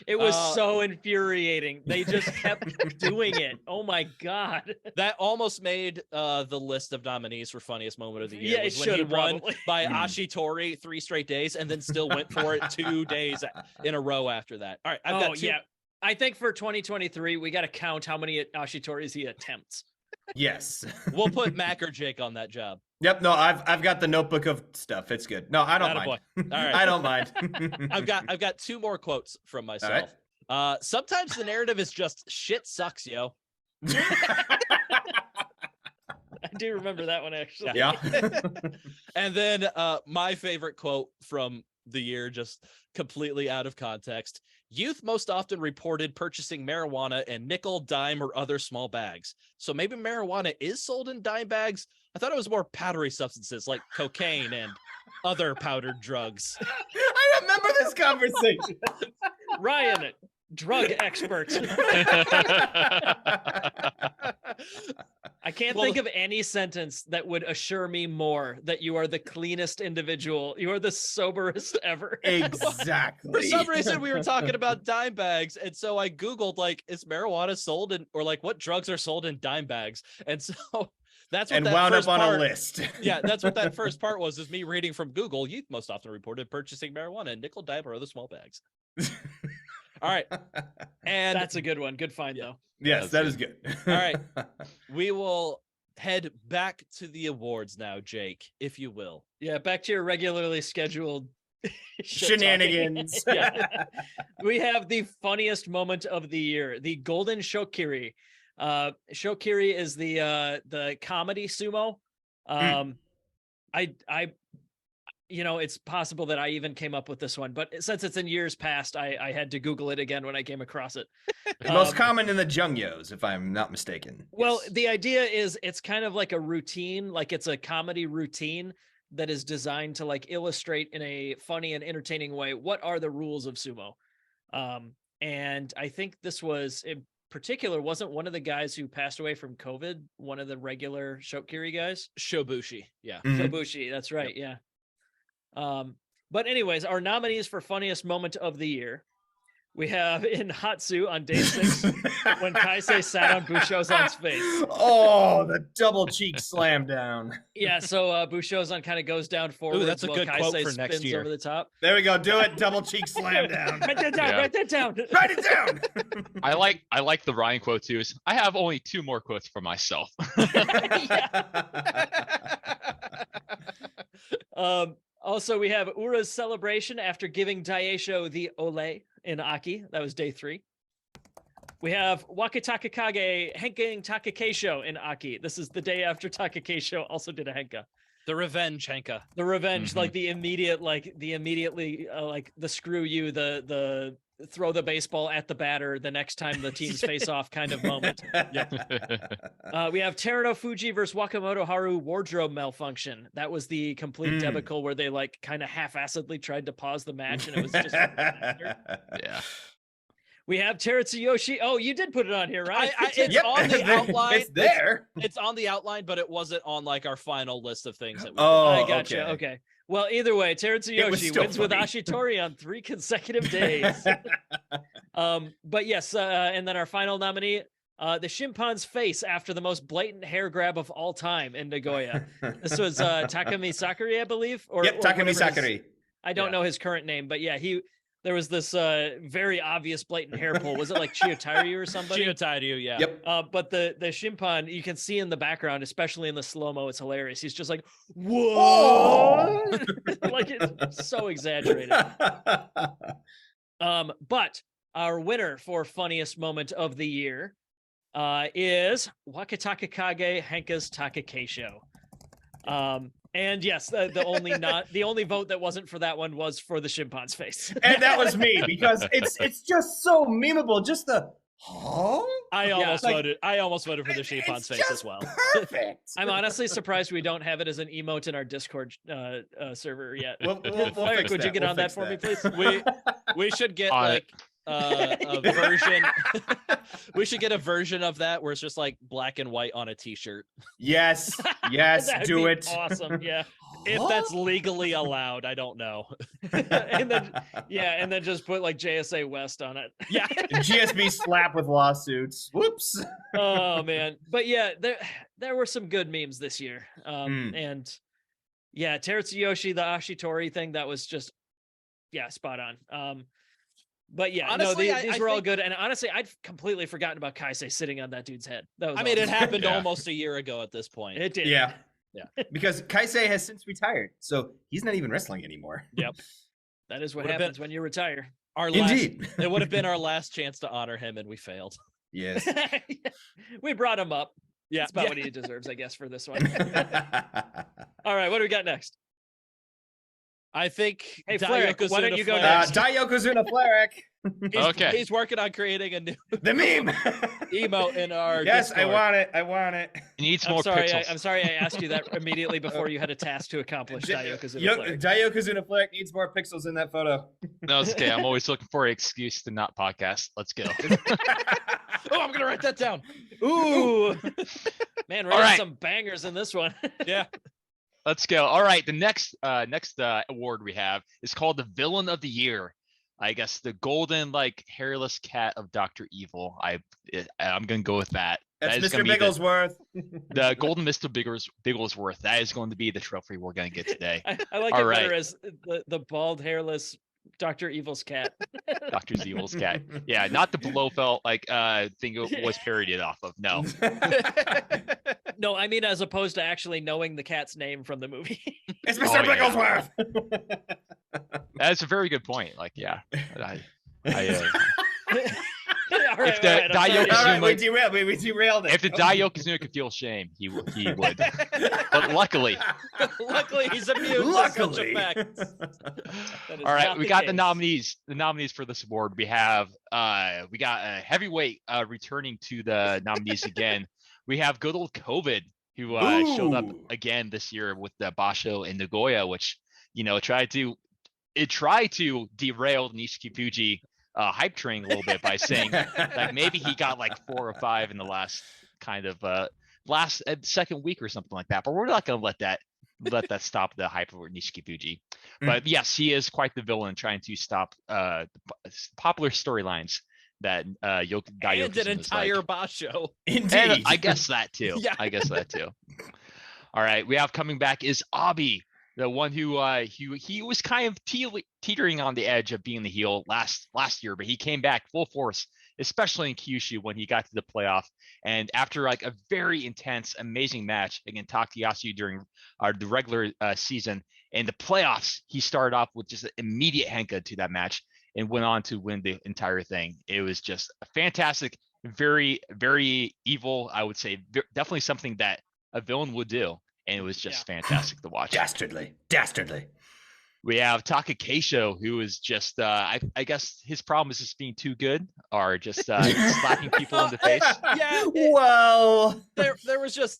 Speaker 1: It was
Speaker 3: Uh,
Speaker 1: so infuriating. They just kept doing it. Oh my God.
Speaker 3: That almost made the list of nominees for funniest moment of the year.
Speaker 1: Yeah,
Speaker 3: was
Speaker 1: it
Speaker 3: when he
Speaker 1: should've
Speaker 3: won
Speaker 1: probably.
Speaker 3: by Ashitori 3 straight days, and then still went for it 2 days in a row after that. All right, I've got 2.
Speaker 1: Yeah. I think for 2023, we got to count how many Ashitoris he attempts.
Speaker 5: Yes.
Speaker 3: We'll put Mac or Jake on that job.
Speaker 5: Yep. No, I've got the notebook of stuff. It's good. No, I don't
Speaker 3: Attaboy.
Speaker 5: mind.
Speaker 3: All right.
Speaker 5: I don't mind.
Speaker 3: I've got 2 more quotes from myself. Sometimes the narrative is just shit sucks, yo.
Speaker 1: I do remember that one actually.
Speaker 5: Yeah.
Speaker 3: And then my favorite quote from the year, just completely out of context. Youth most often reported purchasing marijuana in nickel, dime, or other small bags. So maybe marijuana is sold in dime bags. I thought it was more powdery substances like cocaine and other powdered drugs.
Speaker 5: I remember this conversation.
Speaker 1: Ryan, drug expert. I can't think of any sentence that would assure me more that you are the cleanest individual. You are the soberest ever.
Speaker 5: Exactly.
Speaker 3: For some reason, we were talking about dime bags. And so I Googled, like, is marijuana sold in, or like, what drugs are sold in dime bags? And so that's what
Speaker 5: and
Speaker 3: that
Speaker 5: wound
Speaker 3: first
Speaker 5: up on
Speaker 3: part,
Speaker 5: a list.
Speaker 3: Yeah, that's what that first part was, is me reading from Google. Youth most often reported purchasing marijuana in nickel, dime, or other small bags. All right. And
Speaker 1: That's a good one. Good find though.
Speaker 5: Yes, that is good.
Speaker 3: all right. We will head back to the awards now, Jake, if you will.
Speaker 1: Yeah, back to your regularly scheduled shit
Speaker 5: Shenanigans.
Speaker 1: talking. Yeah. We have the funniest moment of the year, the Golden Shokiri. Shokiri is the comedy sumo. I it's possible that I even came up with this one, but since it's in years past, I had to Google it again when I came across it.
Speaker 5: Most common in the Jungyos, if I'm not mistaken.
Speaker 1: Well,
Speaker 5: Yes.
Speaker 1: the idea is it's kind of like a routine, like it's a comedy routine that is designed to like illustrate in a funny and entertaining way what are the rules of sumo. And I think this was in particular, wasn't one of the guys who passed away from COVID, one of the regular Shokiri guys?
Speaker 3: Shobushi. Yeah.
Speaker 5: Mhm.
Speaker 1: Shobushi, that's right. Yeah. But anyways, our nominees for funniest moment of the year, we have in Hatsu on day 6 when Kaisei sat on Bushozan's face.
Speaker 5: Oh, the double cheek slam down.
Speaker 1: Yeah, so Bushozan kind of goes down forward.
Speaker 3: that's a good quote for next year.
Speaker 1: Over the top.
Speaker 5: There we go. Do it. Double cheek slam down.
Speaker 1: Write that down.
Speaker 4: Yeah.
Speaker 1: Write that down.
Speaker 5: Write it down.
Speaker 4: I like the Ryan quote too. I have only 2 more quotes for myself.
Speaker 1: Also, we have Ura's celebration after giving Daisho the ole in Aki. That was day 3. We have Wakatakakage henking Takakeisho in Aki. This is the day after Takakeisho also did a henka.
Speaker 3: The revenge henka.
Speaker 1: The revenge,
Speaker 4: Mhm.
Speaker 1: like the immediately, like the screw you, the throw the baseball at the batter the next time the teams face off kind of moment. We have Terano Fuji versus Wakamoto Haru wardrobe malfunction. That was the complete debacle where they like kind of half-assedly tried to pause the match and it was just a disaster.
Speaker 4: Yeah.
Speaker 1: We have Teritsuyoshi. Oh, you did put it on here, right?
Speaker 3: It's on the outline.
Speaker 5: It's there.
Speaker 3: It's on the outline, but it wasn't on like our final list of things that we
Speaker 5: Oh,
Speaker 1: I gotcha. Okay. Well, either way, Teritsuyoshi
Speaker 5: still
Speaker 1: wins with
Speaker 5: funny.
Speaker 1: Ashitori on 3 consecutive days. But yes, and then our final nominee, the chimpan's face after the most blatant hair grab of all time in Nagoya. This was Takami Sakuri, I believe.
Speaker 5: Yep, Takami
Speaker 1: whatever his-
Speaker 5: Sakuri.
Speaker 1: I don't know his current name, but yeah, there was this very obvious blatant hair pull. Was it like Chiyotairyu or somebody?
Speaker 3: Chiyotairyu, yeah.
Speaker 5: Yep.
Speaker 1: But the shimpan, you can see in the background, especially in the slow-mo, it's hilarious. He's just like, whoa! Like it's so exaggerated. But our winner for funniest moment of the year is Wakatakakage Henka's Takakeisho. And yes, the only vote that wasn't for that one was for the chimpan's face.
Speaker 5: And that was me because it's just so memeable. Just the
Speaker 3: I almost
Speaker 5: like-
Speaker 3: voted. I almost voted for the chimpan's face as well.
Speaker 5: Perfect.
Speaker 1: I'm honestly surprised we don't have it as an emote in our Discord server yet.
Speaker 5: We'll
Speaker 1: Eric,
Speaker 5: fix
Speaker 1: would you
Speaker 5: that.
Speaker 1: get
Speaker 5: We'll
Speaker 1: on that
Speaker 5: fix
Speaker 1: for me,
Speaker 5: that.
Speaker 1: please?
Speaker 3: We should get
Speaker 4: On
Speaker 3: like a version. We should get a version of that where it's just like black and white on a T-shirt.
Speaker 5: Yes, yes,
Speaker 1: That'd
Speaker 5: do
Speaker 1: be
Speaker 5: it.
Speaker 1: Awesome, yeah.
Speaker 3: If that's legally allowed, I don't know.
Speaker 1: and then just put like JSA West on it.
Speaker 3: Yeah.
Speaker 5: GSB slap with lawsuits. Whoops.
Speaker 1: Oh man, but yeah, there were some good memes this year. And yeah, Teritsuyoshi, the Ashitori thing, that was just spot on. But yeah,
Speaker 3: Honestly,
Speaker 1: no,
Speaker 3: I
Speaker 1: these were all
Speaker 3: think-
Speaker 1: good. And honestly, I'd completely forgotten about Kaisei sitting on that dude's head. That was
Speaker 3: I mean, it
Speaker 1: awesome.
Speaker 3: happened
Speaker 4: Yeah.
Speaker 3: almost a year ago at this point.
Speaker 1: It did.
Speaker 5: Yeah.
Speaker 3: Yeah.
Speaker 5: Because Kaisei has since retired, so he's not even wrestling anymore.
Speaker 1: That is what
Speaker 3: Would've
Speaker 1: happens when you retire.
Speaker 3: Our last,
Speaker 5: Indeed.
Speaker 3: it would have been our last chance to honor him, and we failed.
Speaker 5: Yes.
Speaker 1: We brought him up.
Speaker 3: Yeah,
Speaker 1: That's about what he deserves, I guess, for this one. All right, what do we got next?
Speaker 3: I think.
Speaker 1: Hey, Flarek, why don't you go
Speaker 3: Flarek-
Speaker 1: next?
Speaker 5: Yokozuna Flarek.
Speaker 4: Okay.
Speaker 3: He's working on creating a new
Speaker 5: The meme.
Speaker 3: emote in our.
Speaker 5: Yes, I
Speaker 3: Discord.
Speaker 5: want it. I want it.
Speaker 4: It needs
Speaker 1: I'm
Speaker 4: more
Speaker 1: sorry,
Speaker 4: pixels.
Speaker 1: I'm sorry I asked you that immediately before you had a task to accomplish.
Speaker 5: Yokozuna Flarek needs more pixels in that photo.
Speaker 4: No, it's okay. I'm always looking for an excuse to not podcast. Let's go.
Speaker 3: Oh, I'm gonna write that down.
Speaker 1: Ooh, man, we're
Speaker 4: All
Speaker 1: getting
Speaker 4: right.
Speaker 1: some bangers in this one.
Speaker 3: Yeah.
Speaker 4: Let's go. All right. The next award we have is called the Villain of the Year. I guess the golden hairless cat of Dr. Evil. I'm gonna go with that.
Speaker 5: That's
Speaker 4: That is
Speaker 5: Mr.
Speaker 4: gonna be
Speaker 5: Bigglesworth.
Speaker 4: the golden Mr. Bigglesworth. That is going to be the trophy we're gonna get today.
Speaker 1: I like
Speaker 4: All
Speaker 1: it better
Speaker 4: right.
Speaker 1: as the bald, hairless Dr. Evil's cat.
Speaker 4: Dr. Evil's cat. Yeah, not the Blofeld thing it was parodied off of. No.
Speaker 1: No, I mean as opposed to actually knowing the cat's name from the movie.
Speaker 5: It's Mr.
Speaker 4: Oh, yeah.
Speaker 5: Bigglesworth.
Speaker 4: That's a very good point. I
Speaker 1: all right,
Speaker 4: if the
Speaker 1: all right, I'm sorry.
Speaker 5: All right, we
Speaker 4: Daiokezuna,
Speaker 5: derailed it.
Speaker 4: if the Daiokezuna could feel shame, he would. But luckily,
Speaker 1: Luckily, he's immune to such
Speaker 5: Luckily.
Speaker 1: effects. That is
Speaker 4: all right,
Speaker 1: not
Speaker 4: we
Speaker 1: the
Speaker 4: got the
Speaker 1: case.
Speaker 4: nominees. The nominees for this award. We got a heavyweight returning to the nominees again. We have good old COVID, who showed up
Speaker 5: Ooh.
Speaker 4: again this year with the Basho in Nagoya, which tried to derail Nishiki Fuji hype train a little bit by saying that maybe he got like 4 or 5 in the last kind of second week or something like that. But we're not going to let that stop the hype over Nishiki Fuji. But yes, he is quite the villain trying to stop the popular storylines that Daiokezuna
Speaker 3: And an entire basho.
Speaker 5: Indeed.
Speaker 4: And I guess that too.
Speaker 3: Yeah.
Speaker 4: I guess that too. All right, we have coming back is Abi, the one who he was kind of teetering on the edge of being the heel last year, but he came back full force, especially in Kyushu when he got to the playoff. And after like a very intense, amazing match against Takayasu during the regular season, in the playoffs, he started off with just an immediate henka to that match and went on to win the entire thing. It was just a fantastic, very, very evil, I would say, definitely something that a villain would do. And it was just fantastic to watch.
Speaker 5: Dastardly.
Speaker 4: We have Takakeisho, who is just, I guess his problem is just being too good or just slapping people in the face.
Speaker 3: Yeah.
Speaker 5: Well,
Speaker 3: There was just,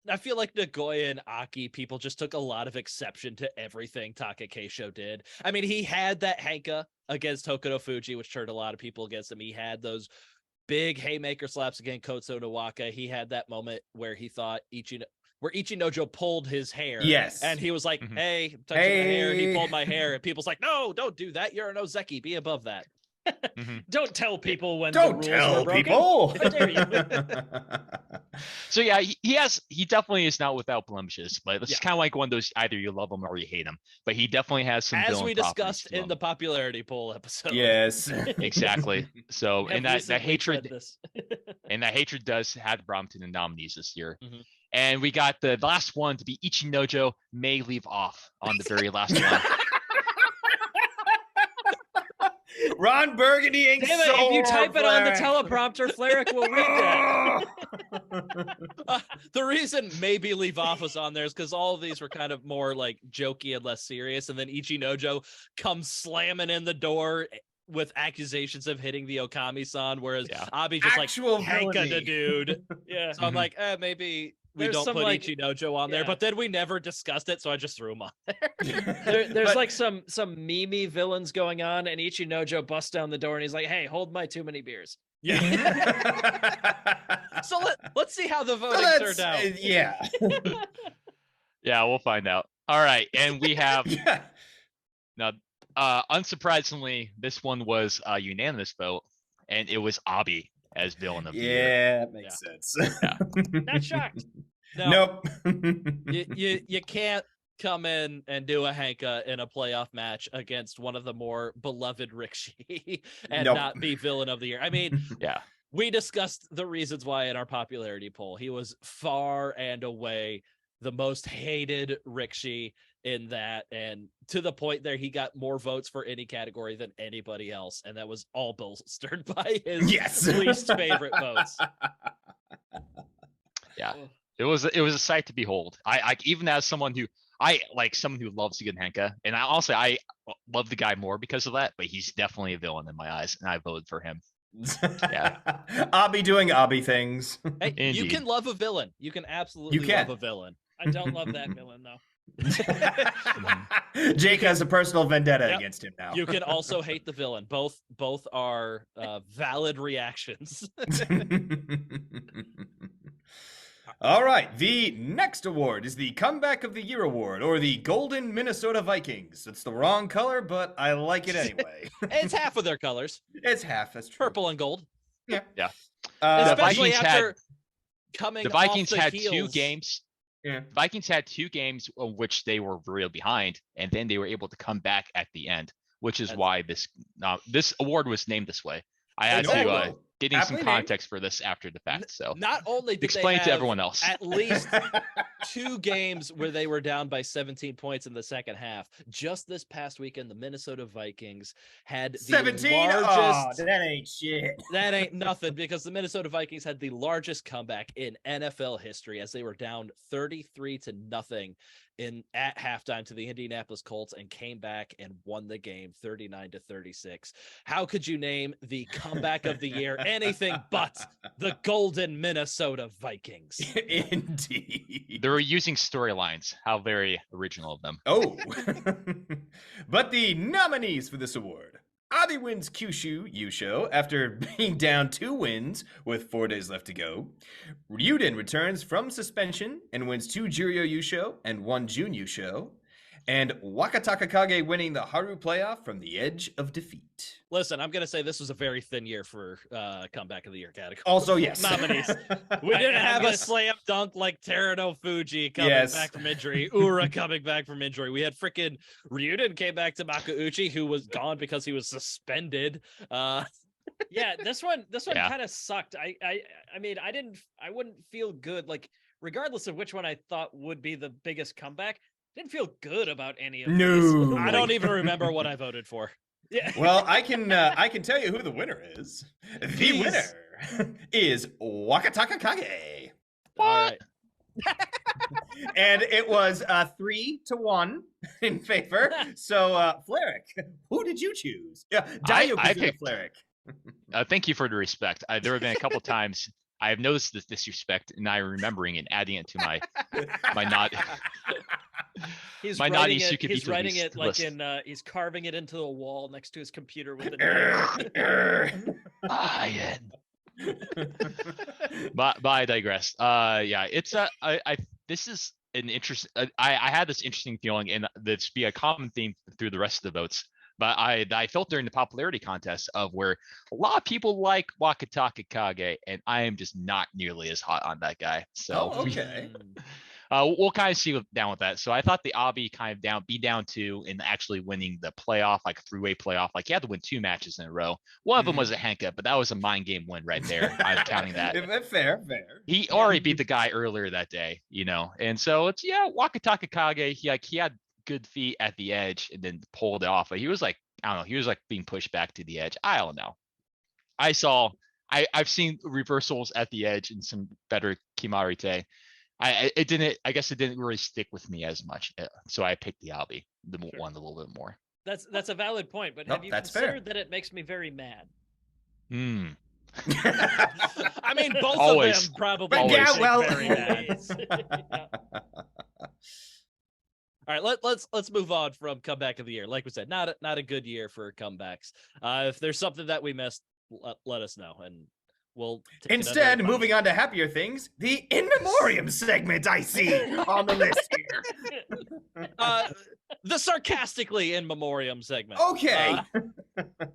Speaker 3: I feel like Nagoya and Aki people just took a lot of exception to everything Takakeisho did. I mean, he had that henka against Hokuto Fuji, which turned a lot of people against him. He had those big haymaker slaps against Kotso Nawaka. He had that moment where he thought where Ichinojo pulled his hair.
Speaker 5: Yes.
Speaker 3: And he was like,
Speaker 4: Mhm.
Speaker 3: hey, I'm touching my hair. He
Speaker 5: Hey.
Speaker 3: pulled my hair. And people's like, no, don't do that. You're an ozeki. Be above that.
Speaker 4: Mhm.
Speaker 1: Don't tell people when the
Speaker 5: don't
Speaker 1: rules
Speaker 5: tell
Speaker 1: were broken.
Speaker 5: people.
Speaker 1: How dare you?
Speaker 4: So yeah, he definitely is not without blemishes, but it's
Speaker 3: Yeah.
Speaker 4: kind of like one of those either you love him or you hate him. But he definitely has some
Speaker 3: As
Speaker 4: villain
Speaker 3: we
Speaker 4: properties
Speaker 3: discussed
Speaker 4: to
Speaker 3: in
Speaker 4: him.
Speaker 3: the popularity poll episode.
Speaker 5: Yes.
Speaker 4: Exactly. So
Speaker 1: Have
Speaker 4: and that
Speaker 1: recently
Speaker 4: hatred
Speaker 1: said this.
Speaker 4: and that hatred does have the problem to the nominees this year.
Speaker 3: Mhm.
Speaker 4: And we got the last one to be Ichinojo may leave off on the very last one.
Speaker 5: Ron Burgundy ain't
Speaker 1: Damn it,
Speaker 5: so
Speaker 1: if you type it on the
Speaker 5: Fleric.
Speaker 1: teleprompter, Fleric will read that.
Speaker 3: The reason maybe leave off was on there is because all of these were kind of more like jokey and less serious. And then Ichinojo comes slamming in the door with accusations of hitting the Okami-san, whereas
Speaker 4: Yeah.
Speaker 3: Abi just
Speaker 5: Actual
Speaker 3: like hanka the
Speaker 5: villainy.
Speaker 3: dude.
Speaker 1: Yeah.
Speaker 3: So I'm like, maybe we
Speaker 1: There's
Speaker 3: don't
Speaker 1: some,
Speaker 3: put
Speaker 1: like-
Speaker 3: Ichinojo on there,
Speaker 1: yeah.
Speaker 3: but then we never discussed it, so I just threw him on there.
Speaker 1: There's
Speaker 5: But-
Speaker 1: like some meme villains going on, and Ichinojo busts down the door and he's like, "Hey, hold my too many beers."
Speaker 3: Yeah. So let's see how the voting
Speaker 5: Let's-
Speaker 3: turned out.
Speaker 5: Yeah.
Speaker 4: Yeah, we'll find out. All right, and we have
Speaker 5: Yeah.
Speaker 4: now. Unsurprisingly, this one was a unanimous vote, and it was Abi as villain of the year.
Speaker 5: Yeah, that makes sense.
Speaker 4: Yeah.
Speaker 1: Not shocked.
Speaker 3: No,
Speaker 5: Nope.
Speaker 3: you can't come in and do a hanka in a playoff match against one of the more beloved Rikishi and
Speaker 5: Nope.
Speaker 3: not be villain of the year. I mean,
Speaker 4: Yeah.
Speaker 3: we discussed the reasons why in our popularity poll. He was far and away the most hated Rikishi in that, and to the point there he got more votes for any category than anybody else, and that was all bolstered by his
Speaker 5: Yes.
Speaker 3: least favorite votes.
Speaker 4: Yeah. It was a sight to behold. I even as someone who loves a good henka, and I love the guy more because of that, but he's definitely a villain in my eyes, and I voted for him. Yeah.
Speaker 5: Abi doing Abi things.
Speaker 3: Hey, you
Speaker 4: Indeed.
Speaker 3: can love a villain. You can absolutely
Speaker 5: You can.
Speaker 3: love a villain.
Speaker 1: I don't love that villain though.
Speaker 5: Jake has a personal vendetta
Speaker 3: Yep.
Speaker 5: against him now.
Speaker 3: You can also hate the villain. Both are valid reactions.
Speaker 5: All right, the next award is the Comeback of the Year award, or the Golden Minnesota Vikings. It's the wrong color, but I like it anyway.
Speaker 3: It's half of their colors,
Speaker 5: It's half. That's true.
Speaker 3: purple and gold.
Speaker 4: The
Speaker 3: Especially
Speaker 4: Vikings
Speaker 3: after coming
Speaker 4: The Vikings
Speaker 3: off the
Speaker 4: had
Speaker 3: heels.
Speaker 4: 2 games.
Speaker 5: Yeah.
Speaker 4: Vikings had 2 games on which they were real behind, and then they were able to come back at the end, which is
Speaker 3: That's-
Speaker 4: why this award was named this way. I had
Speaker 3: Exactly.
Speaker 4: to getting some
Speaker 5: Aptly named.
Speaker 4: context for this after the fact. So
Speaker 3: Not only did
Speaker 4: explain
Speaker 3: they
Speaker 4: to
Speaker 3: have
Speaker 4: everyone else.
Speaker 3: at least 2 games where they were down by 17 points in the second half. Just this past weekend, the Minnesota Vikings had the
Speaker 5: 17?
Speaker 3: largest.
Speaker 5: Oh, that ain't shit.
Speaker 3: That ain't nothing, because the Minnesota Vikings had the largest comeback in NFL history as they were down 33-0 at halftime to the Indianapolis Colts and came back and won the game 39-36. How could you name the comeback of the year anything but the Golden Minnesota Vikings?
Speaker 5: Indeed.
Speaker 4: They were using storylines. How very original of them.
Speaker 5: Oh. But the nominees for this award. Abi wins Kyushu Yusho after being down 2 wins with 4 days left to go. Ryuden returns from suspension and wins 2 Juryo Yusho and 1 Jun Yusho. And Wakataka Kage winning the Haru playoff from the edge of defeat.
Speaker 3: Listen, I'm going to say this was a very thin year for comeback of the year category.
Speaker 5: Also, yes.
Speaker 3: Nominees. We didn't have a slam dunk like Terano Fuji coming back from injury, Ura coming back from injury. We had freaking Ryuden came back to Makauchi, who was gone because he was suspended.
Speaker 1: Yeah, this one
Speaker 4: Yeah.
Speaker 1: kind of sucked. I mean, I wouldn't feel good, like, regardless of which one I thought would be the biggest comeback. Didn't feel good about any of
Speaker 5: No.
Speaker 1: these.
Speaker 3: I don't even remember what I voted for.
Speaker 1: Yeah.
Speaker 5: Well, I can tell you who the winner is. The
Speaker 3: Please.
Speaker 5: winner is Wakataka Kage.
Speaker 3: All right.
Speaker 5: And it was 3-1 in favor. So, Fleric, who did you choose? Yeah, Daioku's
Speaker 4: I
Speaker 5: in the
Speaker 4: picked-
Speaker 5: Fleric.
Speaker 4: Thank you for the respect. There have been a couple times I have noticed this disrespect, and I'm remembering and adding it to my not.
Speaker 1: He's
Speaker 4: My
Speaker 1: writing
Speaker 4: naughty
Speaker 1: it, he's
Speaker 4: Sukibito
Speaker 1: writing
Speaker 4: list-
Speaker 1: it like
Speaker 4: list.
Speaker 1: in he's carving it into the wall next to his computer with a
Speaker 4: But I digress. Yeah, it's this is an interest. I had this interesting feeling, and this be a common theme through the rest of the votes. But I felt during the popularity contest of where a lot of people like Wakataka Kage, and I am just not nearly as hot on that guy. So
Speaker 5: Oh, okay.
Speaker 4: we'll kind of see down with that. So I thought the Abi kind of be down 2 and actually winning the playoff, like a 3-way playoff. Like he had to win 2 matches in a row. One of them was a Henka, but that was a mind game win right there. I'm counting that.
Speaker 5: Fair.
Speaker 4: He already beat the guy earlier that day, and so it's Wakataka Kage. He had good feet at the edge and then pulled it off. But he was like, I don't know, he was like being pushed back to the edge. I don't know. I've seen reversals at the edge and some better Kimarite. I guess it didn't really stick with me as much. So I picked the Abi, the one a little bit more.
Speaker 1: That's a valid point, but
Speaker 5: No,
Speaker 1: have you
Speaker 5: that's
Speaker 1: considered that it makes me very mad?
Speaker 3: I mean, both
Speaker 4: Always.
Speaker 3: of them probably
Speaker 5: But
Speaker 4: Always.
Speaker 5: yeah, well,
Speaker 3: very bad.
Speaker 1: Yeah.
Speaker 3: All right, let's move on from comeback of the year. Like we said, not a good year for comebacks. If there's something that we missed, let us know, and we'll take
Speaker 5: Instead, moving on to happier things, the In Memoriam segment I see on the list here.
Speaker 3: the sarcastically in memoriam segment.
Speaker 5: Okay.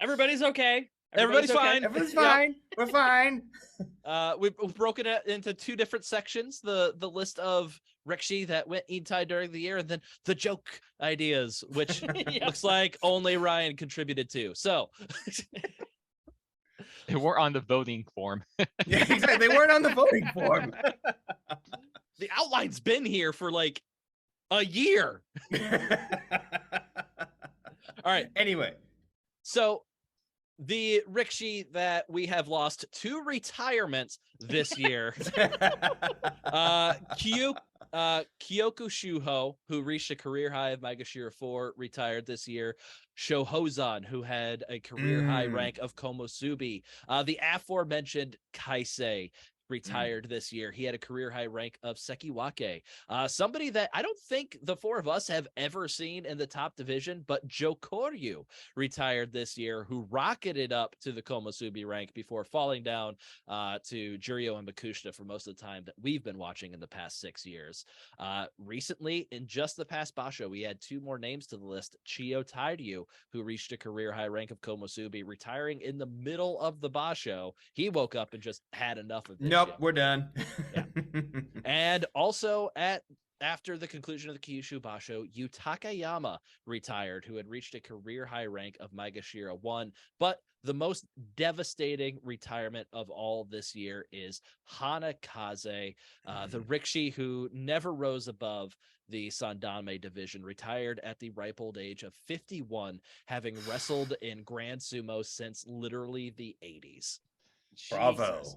Speaker 1: Everybody's okay.
Speaker 3: Everybody's fine.
Speaker 5: Everything's fine. We're fine.
Speaker 3: We've broken it into 2 different sections: the list of Rikshi that went Intai during the year, and then the joke ideas, which looks like only Ryan contributed to. So
Speaker 4: They weren't on the voting form.
Speaker 5: Yeah, exactly. They weren't on the voting form.
Speaker 3: the outline's been here for like a year. All right.
Speaker 5: Anyway.
Speaker 3: So the Rikshi that we have lost to retirement this year, Kyoku Shuho, who reached a career high of Maegashira 4, retired this year. Shohozan, who had a career high rank of Komosubi. The aforementioned Kaisei retired this year. He had a career high rank of Sekiwake. Somebody that I don't think the 4 of us have ever seen in the top division, but Joe Koryu retired this year, who rocketed up to the Komosubi rank before falling down to Juryo and Bakushita for most of the time that we've been watching in the past 6 years. Recently, in just the past basho, we had 2 more names to the list. Chiyo Tairyu, who reached a career high rank of Komosubi, retiring in the middle of the basho. He woke up and just had enough of this.
Speaker 5: Nope, we're done.
Speaker 3: Yeah. And also at after the conclusion of the Kyushu Basho, Yu Takayama retired, who had reached a career high rank of Maegashira 1. But the most devastating retirement of all this year is Hanakaze, the rikishi who never rose above the Sandanme division, retired at the ripe old age of 51, having wrestled in Grand Sumo since literally the 80s.
Speaker 5: Bravo.
Speaker 1: Jesus.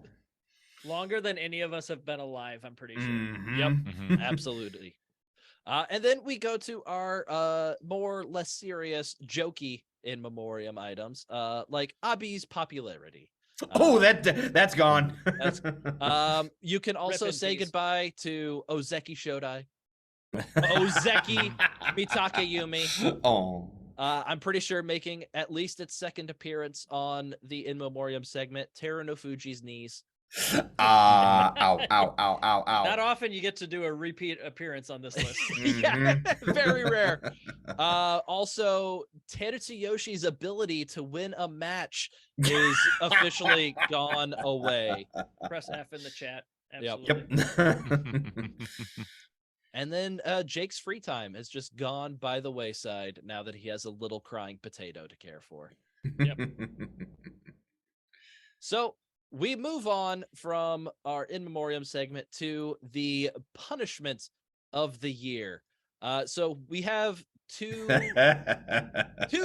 Speaker 1: Longer than any of us have been alive, I'm pretty sure.
Speaker 3: Yep,
Speaker 4: Mhm.
Speaker 3: absolutely. And then we go to our more less serious, jokey in memoriam items, like Abi's popularity.
Speaker 5: Oh, that's gone.
Speaker 3: You can also
Speaker 1: in
Speaker 3: say
Speaker 1: peace.
Speaker 3: goodbye to Ozeki Shodai, Ozeki Mitakeumi.
Speaker 5: Oh.
Speaker 3: I'm pretty sure making at least its second appearance on the In Memoriam segment, Teruno Fuji's knees.
Speaker 5: Ow, ow, ow, ow, ow.
Speaker 1: Not often you get to do a repeat appearance on this list.
Speaker 3: Yeah, very rare. Also, Terutsu ability to win a match is officially gone away.
Speaker 1: Press F in the chat.
Speaker 3: Yep.
Speaker 1: Absolutely.
Speaker 5: Yep.
Speaker 3: And then Jake's free time has just gone by the wayside now that he has a little crying potato to care for. So we move on from our In Memoriam segment to the punishment of the year. So we have two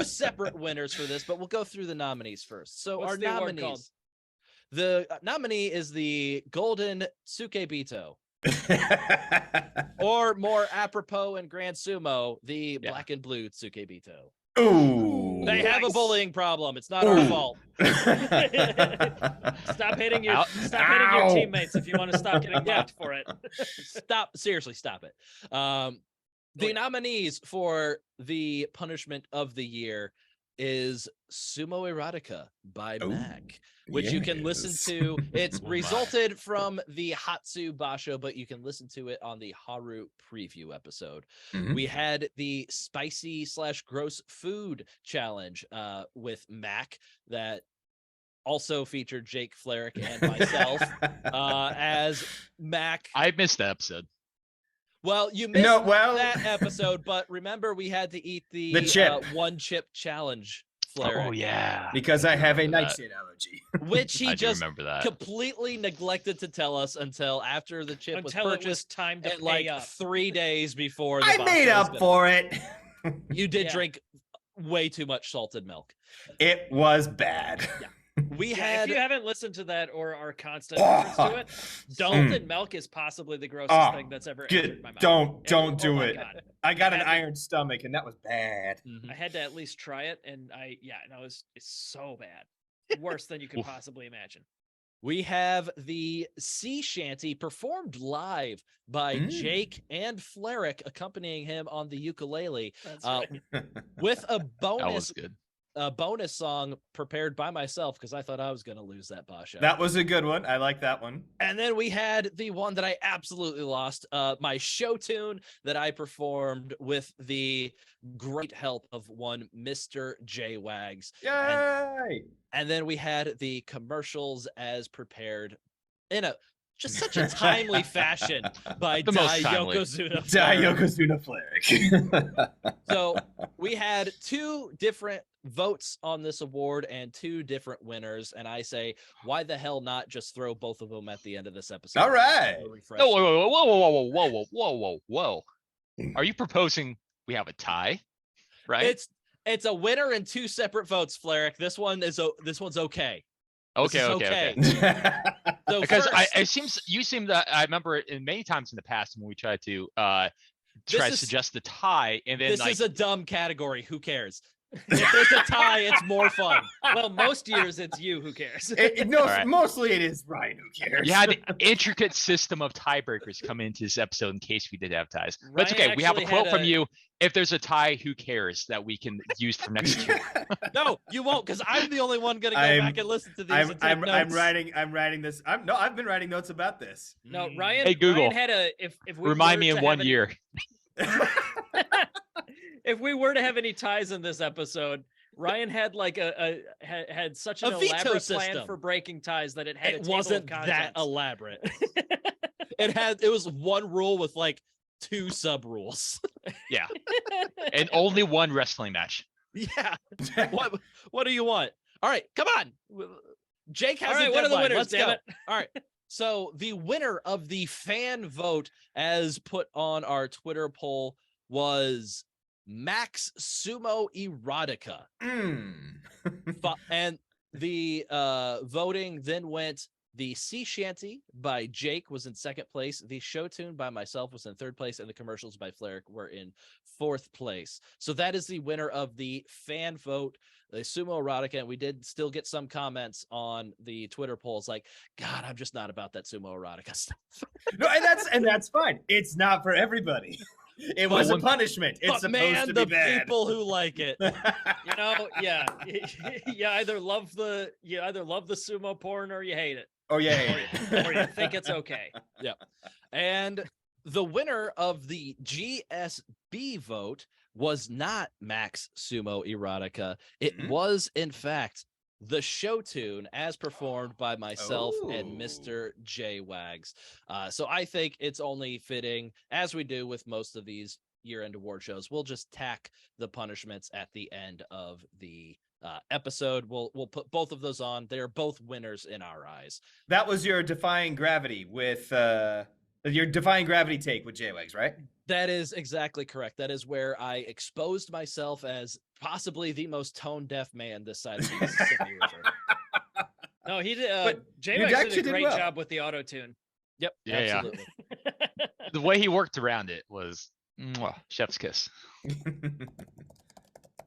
Speaker 3: separate winners for this, but we'll go through the nominees first. So
Speaker 1: What's
Speaker 3: our
Speaker 1: the award called?
Speaker 3: nominees. The nominee is the Golden Tsukebito, or more apropos in Grand Sumo, the Black and Blue Tsukebito.
Speaker 5: Ooh.
Speaker 3: They have a
Speaker 1: Nice.
Speaker 3: bullying problem. It's not our fault.
Speaker 1: Stop hitting your
Speaker 4: Ow.
Speaker 1: your teammates if you want to stop getting mocked for it.
Speaker 3: Stop. Seriously, stop it. The nominees for the punishment of the year is Sumo Erotica by
Speaker 5: Ooh,
Speaker 3: Mak, which you can listen
Speaker 5: yes.
Speaker 3: to. It's
Speaker 4: Oh my.
Speaker 3: resulted from the Hatsu Basho, but you can listen to it on the Haru preview episode.
Speaker 5: Mhm.
Speaker 3: We had the spicy/gross food challenge with Mak that also featured Jake Flerick and myself as Mak.
Speaker 4: I missed that episode.
Speaker 3: Well, you missed
Speaker 5: No, well-
Speaker 3: that episode, but remember we had to eat the
Speaker 5: chip.
Speaker 3: one chip challenge,
Speaker 4: Oh
Speaker 3: Flerick,
Speaker 4: yeah.
Speaker 5: Because I have a
Speaker 4: Remember that.
Speaker 5: nightshade allergy.
Speaker 3: which he
Speaker 4: I do
Speaker 3: just
Speaker 4: remember that.
Speaker 3: completely neglected to tell us until after the chip
Speaker 1: Until
Speaker 3: was
Speaker 1: it was
Speaker 3: purchased
Speaker 1: time to
Speaker 3: and
Speaker 1: pay
Speaker 3: like
Speaker 1: up.
Speaker 3: 3 days before the
Speaker 5: I
Speaker 3: box
Speaker 5: made
Speaker 3: was
Speaker 5: up
Speaker 3: gonna-
Speaker 5: for it.
Speaker 3: You did
Speaker 1: Yeah.
Speaker 3: drink way too much salted milk.
Speaker 5: It was bad.
Speaker 3: We
Speaker 1: Yeah,
Speaker 3: had
Speaker 1: if you haven't listened to that or our constant reference to it, salted milk is possibly the grossest
Speaker 5: Oh,
Speaker 1: thing that's ever
Speaker 5: good.
Speaker 1: entered my mouth.
Speaker 5: Don't
Speaker 1: Oh
Speaker 5: do
Speaker 1: my
Speaker 5: it.
Speaker 1: God.
Speaker 5: I got an
Speaker 1: had to-
Speaker 5: iron stomach, and that was bad.
Speaker 3: Mhm.
Speaker 1: I had to at least try it, and it's so bad, worse than you could
Speaker 4: Oof.
Speaker 1: possibly imagine.
Speaker 3: We have the sea shanty performed live by Jake and Flerick, accompanying him on the ukulele,
Speaker 1: That's
Speaker 3: uh,
Speaker 1: right.
Speaker 3: with a
Speaker 4: That
Speaker 3: bonus
Speaker 4: was good.
Speaker 3: song prepared by myself because I thought I was going to lose that basho.
Speaker 5: That was a good one. I like that one.
Speaker 3: And then we had the one that I absolutely lost, my show tune that I performed with the great help of one Mr. J Wags.
Speaker 5: Yay!
Speaker 3: And then we had the commercials as prepared in a just such a timely fashion by
Speaker 4: The most
Speaker 3: Dai
Speaker 4: timely.
Speaker 3: Yokozuna.
Speaker 5: Dai
Speaker 3: Flerick.
Speaker 5: Yokozuna Flerick.
Speaker 3: So we had 2 different votes on this award and 2 different winners. And I say, why the hell not just throw both of them at the end of this episode?
Speaker 5: All right.
Speaker 3: To refresh
Speaker 4: No,
Speaker 3: you.
Speaker 4: whoa. Are you proposing we have a tie? Right?
Speaker 3: It's a winner and 2 separate votes, Flerick. This one's okay. This
Speaker 4: Okay.
Speaker 3: is So
Speaker 4: Because
Speaker 3: first,
Speaker 4: you seem that I remember it in many times in the past when we tried to try to
Speaker 3: is-
Speaker 4: suggest the tie, and then
Speaker 3: this
Speaker 4: like
Speaker 3: is a dumb category. Who cares? If there's a tie, it's more fun.
Speaker 1: Well, most years it's you. Who cares?
Speaker 5: No,
Speaker 4: right.
Speaker 5: mostly it is Ryan. Who cares?
Speaker 4: you had an intricate system of tiebreakers come into this episode in case we did have ties. But it's
Speaker 1: Ryan
Speaker 4: okay. We have a
Speaker 1: actually
Speaker 4: quote
Speaker 1: had
Speaker 4: from you. If there's a tie, who cares that we can use for next year?
Speaker 3: No, you won't, because I'm the only one gonna go
Speaker 5: I'm-
Speaker 3: back and listen to these.
Speaker 5: I'm
Speaker 3: and take notes.
Speaker 5: writing this. I've been writing notes about this.
Speaker 1: No, Ryan.
Speaker 4: Hey, Google.
Speaker 1: Ryan had a if we
Speaker 4: Remind
Speaker 1: were
Speaker 4: me
Speaker 1: to
Speaker 4: in 1
Speaker 1: have any-
Speaker 4: year.
Speaker 1: If we were to have any ties in this episode, Ryan had like had such an
Speaker 3: A veto
Speaker 1: elaborate plan
Speaker 3: system.
Speaker 1: for breaking ties that it had a
Speaker 3: It
Speaker 1: table of
Speaker 3: wasn't that
Speaker 1: contents.
Speaker 3: elaborate. It was one rule with like 2 sub rules.
Speaker 4: Yeah. And only one wrestling match.
Speaker 3: Yeah. What do you want? All right, come on. Jake has
Speaker 1: All right,
Speaker 3: a
Speaker 1: what are the
Speaker 3: deadline.
Speaker 1: winners,
Speaker 3: Let's
Speaker 1: damn
Speaker 3: go.
Speaker 1: it?
Speaker 3: All right. So the winner of the fan vote, as put on our Twitter poll, was Max Sumo Erotica. And the voting then went: the Sea Shanty by Jake was in second place, the show tune by myself was in third place, and the commercials by Fleric were in fourth place. So that is the winner of the fan vote, the Sumo Erotica. And we did still get some comments on the Twitter polls like, God, I'm just not about that Sumo Erotica stuff.
Speaker 5: No, and that's fine. It's not for everybody. It was a punishment. It's supposed to be bad.
Speaker 3: People who like it.
Speaker 1: You know, yeah. You either love the sumo porn or you hate it.
Speaker 5: Oh yeah,
Speaker 1: Or you think it's okay.
Speaker 3: Yeah. And the winner of the GSB vote was not Max Sumo Erotica. It was, in fact, the show tune as performed by myself and Mr. J Wags. So I think it's only fitting, as we do with most of these year-end award shows, we'll just tack the punishments at the end of the episode. We'll put both of those on. They're both winners in our eyes.
Speaker 5: That was your Defying Gravity with your Defying Gravity take with J-Wags, right?
Speaker 3: That is exactly correct. That is where I exposed myself as possibly the most tone-deaf man this side of the Mississippi River.
Speaker 1: No, he did.
Speaker 5: But
Speaker 1: J-Wax
Speaker 5: you
Speaker 1: did
Speaker 5: actually
Speaker 1: a
Speaker 5: did
Speaker 1: great
Speaker 5: well.
Speaker 1: job with the auto tune.
Speaker 3: Yep,
Speaker 4: Yeah,
Speaker 3: absolutely.
Speaker 4: The way he worked around it was chef's kiss.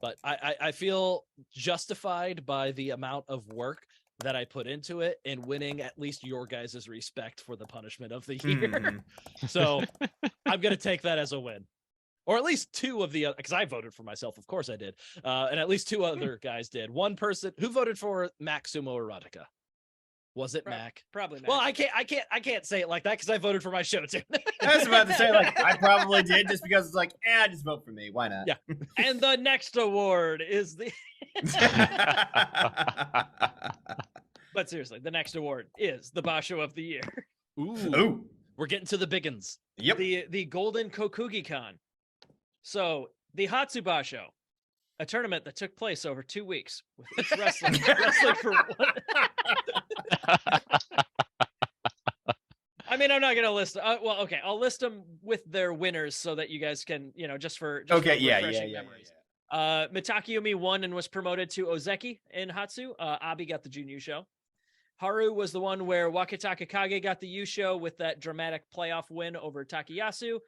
Speaker 3: But I feel justified by the amount of work that I put into it and winning at least your guys' respect for the punishment of the year. So I'm going to take that as a win. Or at least 2 of the, because I voted for myself, of course I did. And at least 2 other guys did. One person who voted for Max Sumo Erotica. Was it Mac?
Speaker 1: Probably Mac.
Speaker 3: Well, I can't say it like that because I voted for my show too.
Speaker 5: I was about to say, like, I probably did just because it's like, just vote for me. Why not?
Speaker 3: Yeah.
Speaker 1: And the next award is the But seriously, the next award is the basho of the year.
Speaker 5: Ooh.
Speaker 3: We're getting to the biggins.
Speaker 5: Yep.
Speaker 1: The Golden Kokugi-Con. So the Hatsubasho, a tournament that took place over 2 weeks with each wrestling for one. I mean, I'm not going to list. Well, okay, I'll list them with their winners so that you guys can, just for refreshing memories. Mitakeumi won and was promoted to ozeki in Hatsu. Abi got the Jun Yusho. Haru was the one where Wakataka Kage got the Yusho with that dramatic playoff win over Takayasu.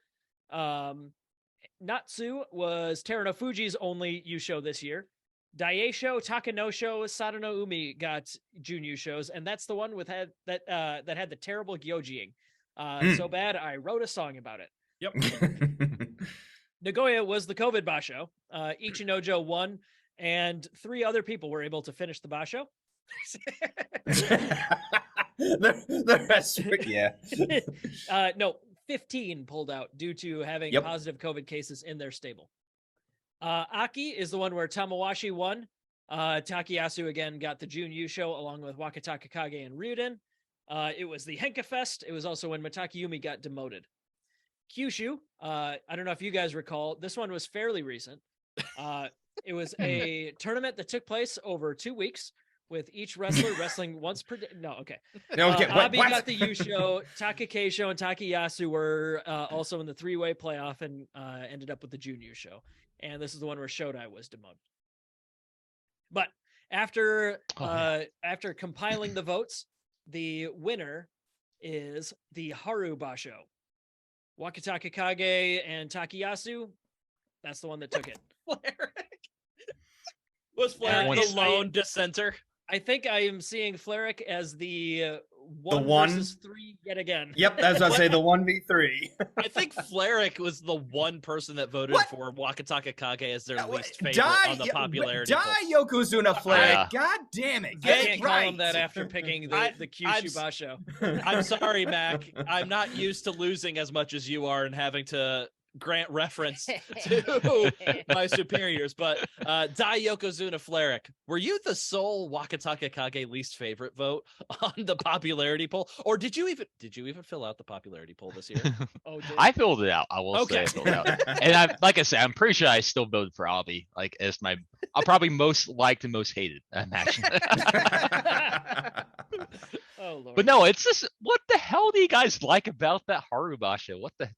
Speaker 1: Natsu was Terunofuji's only Yusho this year. Daisho, Takanosho, Sadano Umi got Jun Yushos, and that's the one with that had the terrible Gyojiing. So bad I wrote a song about it.
Speaker 3: Yep.
Speaker 1: Nagoya was the COVID basho. Ichinojo won, and 3 other people were able to finish the basho.
Speaker 5: the rest were, yeah.
Speaker 1: No, 15 pulled out due to having positive COVID cases in their stable. Aki is the one where Tamawashi won. Takayasu again got the Jun Yusho along with Wakataka Kage and Ryuden. It was the Henka Fest. It was also when Mitakeumi got demoted. Kyushu, I don't know if you guys recall, this one was fairly recent. It was a tournament that took place over 2 weeks with each wrestler wrestling once per day. No, okay. Abi got the Yusho, Takakeisho and Takayasu were also in the 3-way playoff and ended up with the Jun Yusho. And this is the one where Shodai was demoted. But after compiling the votes, the winner is the Haru Basho. Wakataka Kage and Takayasu, that's the one that took it.
Speaker 3: Was Fleric the lone dissenter?
Speaker 1: I think I am seeing Fleric as the 1 versus 3 yet again.
Speaker 5: Yep, that's what I say, the 1v3.
Speaker 3: I think Fleric was the one person that voted for Wakataka Kage as their least favorite on the popularity.
Speaker 5: Yokozuna Fleric, god damn it.
Speaker 1: I can't call him that after picking the Kyushu Basho.
Speaker 3: I'm sorry, Mac. I'm not used to losing as much as you are and having to grant reference to my superiors, but Dai Yokozuna Fleric, were you the sole Wakataka Kage least favorite vote on the popularity poll, or did you even fill out the popularity poll this year?
Speaker 1: Oh, did
Speaker 4: I filled it out. I will say
Speaker 3: Okay.
Speaker 4: I filled it out. And like I said, I'm pretty sure I still voted for Abi. Like as I'm probably most liked and most hated match.
Speaker 1: Oh Lord.
Speaker 4: But no, it's just what the hell do you guys like about that Harubasha? What the?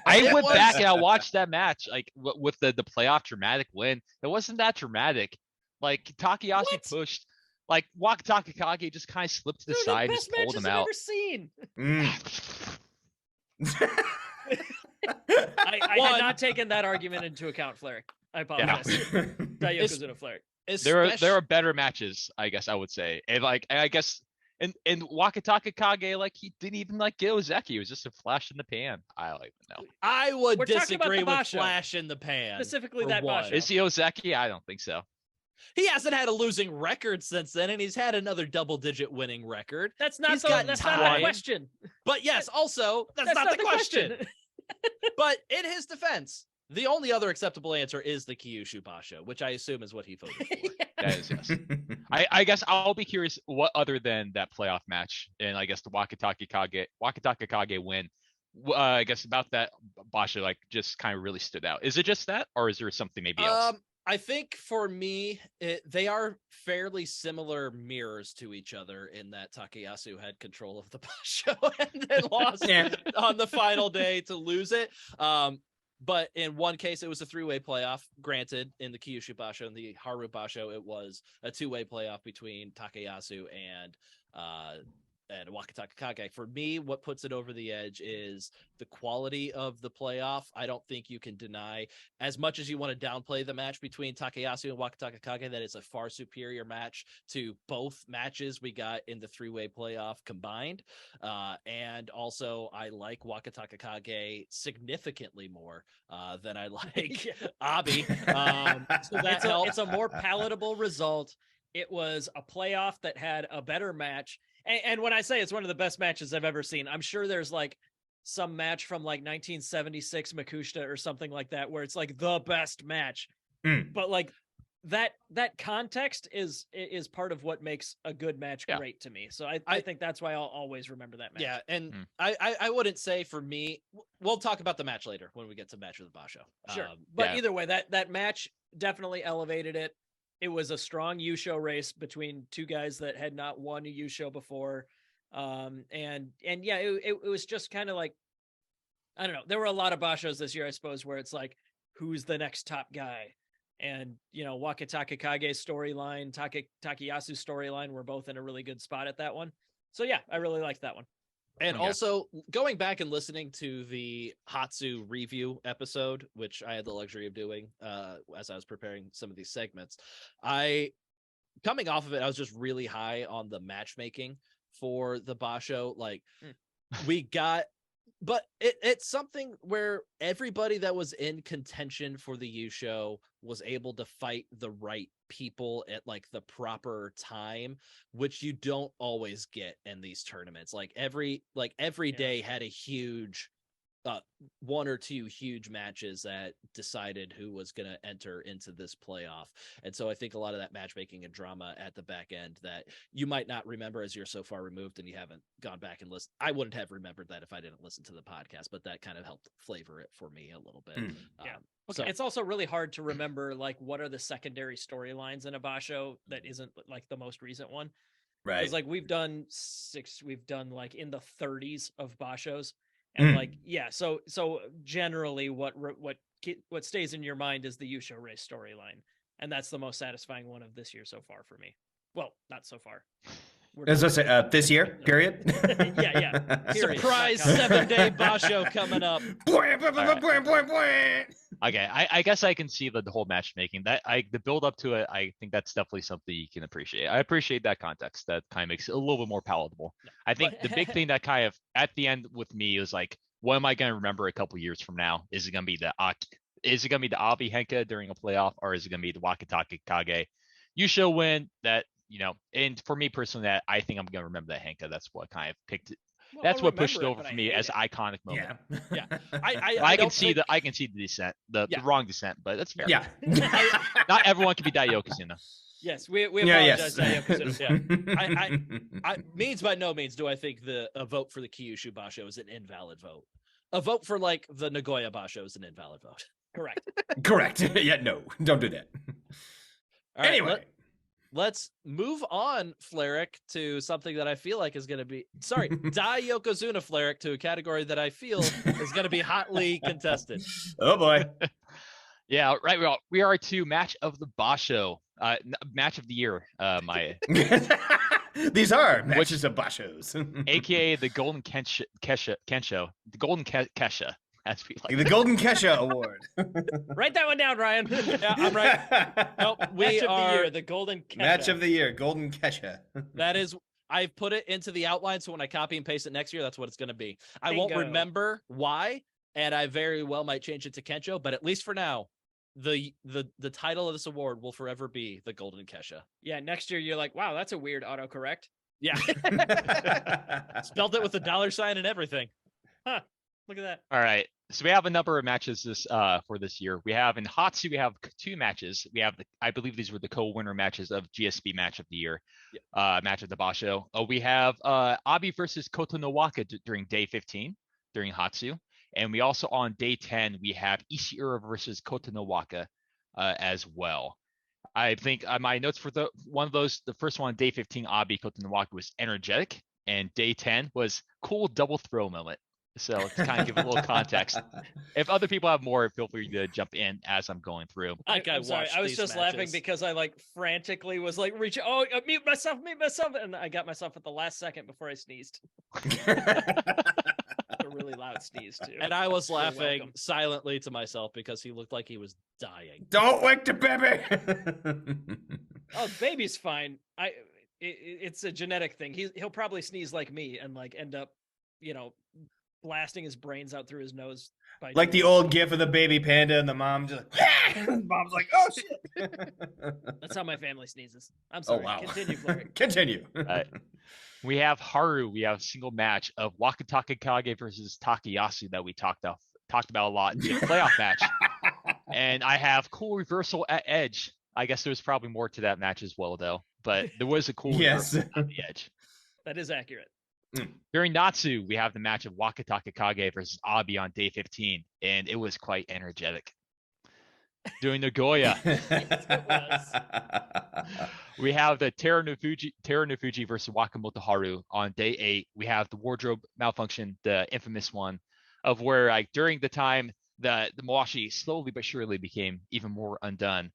Speaker 4: I went back and I watched that match, like with the playoff dramatic win. It wasn't that dramatic. Like Takayasu pushed, like Wakataka Kage just kind of slipped to the side, and just pulled him out.
Speaker 1: Ever seen. I had not taken that argument into account, Fleric. I apologize. Dai Yokozuna Fleric.
Speaker 4: There are better matches, I guess I would say, and like I guess. And Wakataka Kage, like he didn't even like get ozeki. It was just a flash in the pan. I don't even know.
Speaker 3: I would
Speaker 1: We're talking about
Speaker 3: disagree
Speaker 1: the
Speaker 3: with
Speaker 1: basho.
Speaker 3: flash in the pan.
Speaker 1: Specifically
Speaker 3: for
Speaker 1: that
Speaker 3: one.
Speaker 1: basho.
Speaker 4: Is he ozeki? I don't think so.
Speaker 3: He hasn't had a losing record since then, and he's had another double-digit winning record.
Speaker 1: That's not
Speaker 3: He's
Speaker 1: the
Speaker 3: gotten
Speaker 1: that's not
Speaker 3: time.
Speaker 1: the question.
Speaker 3: But yes, also that's not the question. But in his defense, the only other acceptable answer is the Kyushu Basho, which I assume is what he voted for.
Speaker 4: That is yes. I guess I'll be curious what other than that playoff match and I guess the Wakataka Kage win. I guess about that Basho like just kind of really stood out. Is it just that, or is there something maybe else?
Speaker 3: I think for me, they are fairly similar mirrors to each other in that Takayasu had control of the Basho and then lost on the final day to lose it. But in one case, it was a three-way playoff. Granted, in the Kyushu Basho and the Haru Basho, it was a two-way playoff between Takayasu and Wakataka Kage. For me, what puts it over the edge is the quality of the playoff. I don't think you can deny, as much as you want to downplay the match between Takayasu and Wakataka Kage, that it's a far superior match to both matches we got in the three-way playoff combined. And also, I like Wakataka Kage significantly more than I like Abi. So
Speaker 1: It's a more palatable result. It was a playoff that had a better match. And when I say it's one of the best matches I've ever seen, I'm sure there's like some match from like 1976 Makushita or something like that, where it's like the best match. But like that context is part of what makes a good match great to me. So I think that's why I'll always remember that match.
Speaker 3: Yeah. And I wouldn't say for me, we'll talk about the match later when we get to Match of the Basho.
Speaker 1: Sure. But either way, that match definitely elevated it. It was a strong U-show race between two guys that had not won a U-show before. And yeah, it was just kind of like, I don't know. There were a lot of bashos this year, I suppose, where it's like, who's the next top guy? And, you know, Wakataka Kage's storyline, Takayasu's storyline were both in a really good spot at that one. So yeah, I really liked that one.
Speaker 3: And also going back and listening to the Hatsu review episode, which I had the luxury of doing as I was preparing some of these segments, coming off of it, I was just really high on the matchmaking for the Basho. Like we got, but it's something where everybody that was in contention for the U show was able to fight the right people at like the proper time, which you don't always get in these tournaments. Like every day had a huge one or two huge matches that decided who was going to enter into this playoff. And so I think a lot of that matchmaking and drama at the back end that you might not remember as you're so far removed and you haven't gone back and listened. I wouldn't have remembered that if I didn't listen to the podcast, but that kind of helped flavor it for me a little bit.
Speaker 1: Yeah.
Speaker 3: So
Speaker 1: it's also really hard to remember like what are the secondary storylines in a basho that isn't like the most recent one.
Speaker 5: Right.
Speaker 1: It's like we've done like in the 30s of bashos. And like, yeah, so generally what stays in your mind is the Yusho race storyline. And that's the most satisfying one of this year so far for me. Well, not so far.
Speaker 5: As I say, this year, period.
Speaker 1: yeah. Period.
Speaker 3: Surprise 7-day basho coming up.
Speaker 4: Okay, I guess I can see the whole matchmaking. The build up to it, I think that's definitely something you can appreciate. I appreciate that context. That kind of makes it a little bit more palatable. I think the big thing that kind of at the end with me is like, what am I going to remember a couple years from now? Is it going to be the Abi Henka during a playoff, or is it going to be the Wakataka Kage Yusho win? That, you know, and for me personally, that I think I'm going to remember that Henka. That's what kind of picked
Speaker 1: Well,
Speaker 4: That's
Speaker 1: I'll
Speaker 4: what pushed it
Speaker 1: remember
Speaker 4: over
Speaker 1: but
Speaker 4: for
Speaker 1: I
Speaker 4: me
Speaker 1: hate
Speaker 4: as
Speaker 1: it.
Speaker 4: iconic moment.
Speaker 5: Yeah.
Speaker 3: I
Speaker 4: can
Speaker 3: don't
Speaker 4: see
Speaker 3: think-
Speaker 4: I can see the descent, the
Speaker 3: Yeah.
Speaker 4: wrong descent, but that's fair.
Speaker 5: Yeah.
Speaker 4: Not everyone can be Yokozuna.
Speaker 1: Yes, we
Speaker 5: Yeah,
Speaker 1: apologize
Speaker 5: yes.
Speaker 1: to Yokozuna.
Speaker 3: I means by no means do I think a vote for the Kyushu Basho is an invalid vote. A vote for like the Nagoya Basho is an invalid vote.
Speaker 1: Correct.
Speaker 5: Correct. Yeah, no, don't do that.
Speaker 3: All right,
Speaker 5: Anyway.
Speaker 3: let's move on, Fleric, to something that I feel like is going to be Dai Yokozuna Fleric, to a category that I feel is going to be hotly contested.
Speaker 5: Oh boy.
Speaker 4: Yeah, right. Well, we are to match of the Basho, match of the year.
Speaker 5: These are matches of bashos.
Speaker 4: AKA the Golden Kensho, the Golden Kesha, as we like.
Speaker 5: The Golden Kesha Award.
Speaker 1: Write that one down, Ryan.
Speaker 3: Yeah, I'm right. Nope,
Speaker 1: Match of the year, the Golden
Speaker 5: Match
Speaker 1: Kesha.
Speaker 5: of the year, Golden Kesha.
Speaker 3: That is, I've put it into the outline, so when I copy and paste it next year, that's what it's going to be. I won't
Speaker 1: Bingo.
Speaker 3: remember why, and I very well might change it to Kensho, but at least for now, the title of this award will forever be the Golden Kesha.
Speaker 1: Yeah, next year you're like, wow, that's a weird autocorrect.
Speaker 3: Yeah. Spelled it with a $sign and everything.
Speaker 1: Look at that.
Speaker 4: All right. So we have a number of matches for this year. We have in Hatsu, we have 2 matches. We have I believe these were the co-winner matches of GSB match of the year, match of the Basho. We have Abi versus Kotonowaka during day 15 during Hatsu, and we also on day 10 we have Ishiura versus Kotonowaka as well. I think my notes for the first one, day 15, Abi Kotonowaka was energetic, and day 10 was cool double throw moment. So to kind of give a little context. If other people have more, feel free to jump in as I'm going through.
Speaker 1: I'm sorry. I was just laughing because I like frantically was like reaching. Oh, mute myself, and I got myself at the last second before I sneezed. A really loud sneeze too.
Speaker 3: And I was
Speaker 1: You're
Speaker 3: laughing
Speaker 1: welcome.
Speaker 3: silently to myself because he looked like he was dying.
Speaker 5: Don't wake the baby.
Speaker 1: Oh, baby's fine. It's a genetic thing. He'll probably sneeze like me and like end up, blasting his brains out through his nose.
Speaker 5: Like the old gif of the baby panda and the mom just mom's like, oh shit.
Speaker 1: That's how my family sneezes. I'm sorry.
Speaker 5: Oh wow.
Speaker 1: Continue, Flurry.
Speaker 5: Continue.
Speaker 4: We have Haru. We have a single match of Wakataka Kage versus Takayasu that we talked about a lot in the playoff match. And I have cool reversal at Edge. I guess there was probably more to that match as well, though. But there was a cool reversal at the Edge.
Speaker 1: That is accurate.
Speaker 4: During Natsu, we have the match of Wakataka Kage versus Abi on day 15, and it was quite energetic. During Nagoya, we have the Terunofuji versus Wakamoto Haru on day 8. We have the wardrobe malfunction, the infamous one, of where during the time the Mawashi slowly but surely became even more undone,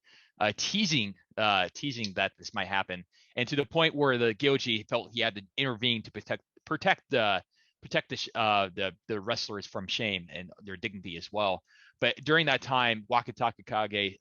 Speaker 4: teasing that this might happen, and to the point where the Gyoji felt he had to intervene to protect the wrestlers from shame and their dignity as well. But during that time, Wakataka Kage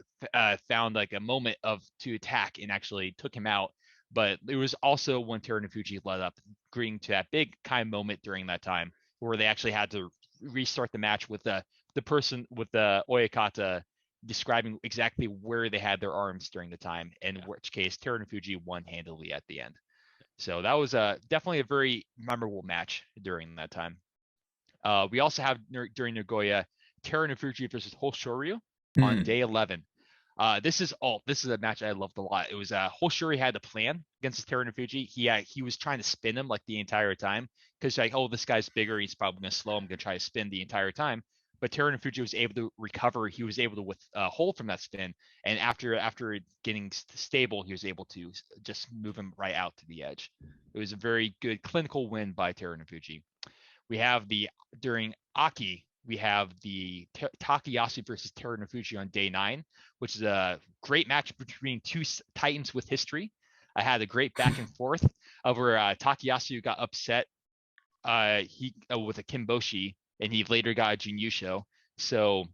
Speaker 4: found like a moment to attack and actually took him out. But it was also when Terunofuji led up, agreeing to that big kind of moment during that time where they actually had to restart the match with the person with the Oyakata describing exactly where they had their arms during the time, in which case Terunofuji won handily at the end. So that was definitely a very memorable match during that time. We also have during Nagoya, Terunofuji versus Hoshoryu on day 11. This is a match I loved a lot. It was Hoshoryu had a plan against Terunofuji. He was trying to spin him like the entire time because like, oh, this guy's bigger, he's probably gonna slow him, gonna try to spin the entire time. But Terunofuji was able to recover. He was able to hold from that spin, and after getting stable, he was able to just move him right out to the edge. It was a very good clinical win by Terunofuji. We have during Aki, we have the Takayasu versus Terunofuji on day 9, which is a great match between two titans with history. I had a great back and forth of where Takayasu got upset with a Kimboshi, and he later got a Jinyusho. So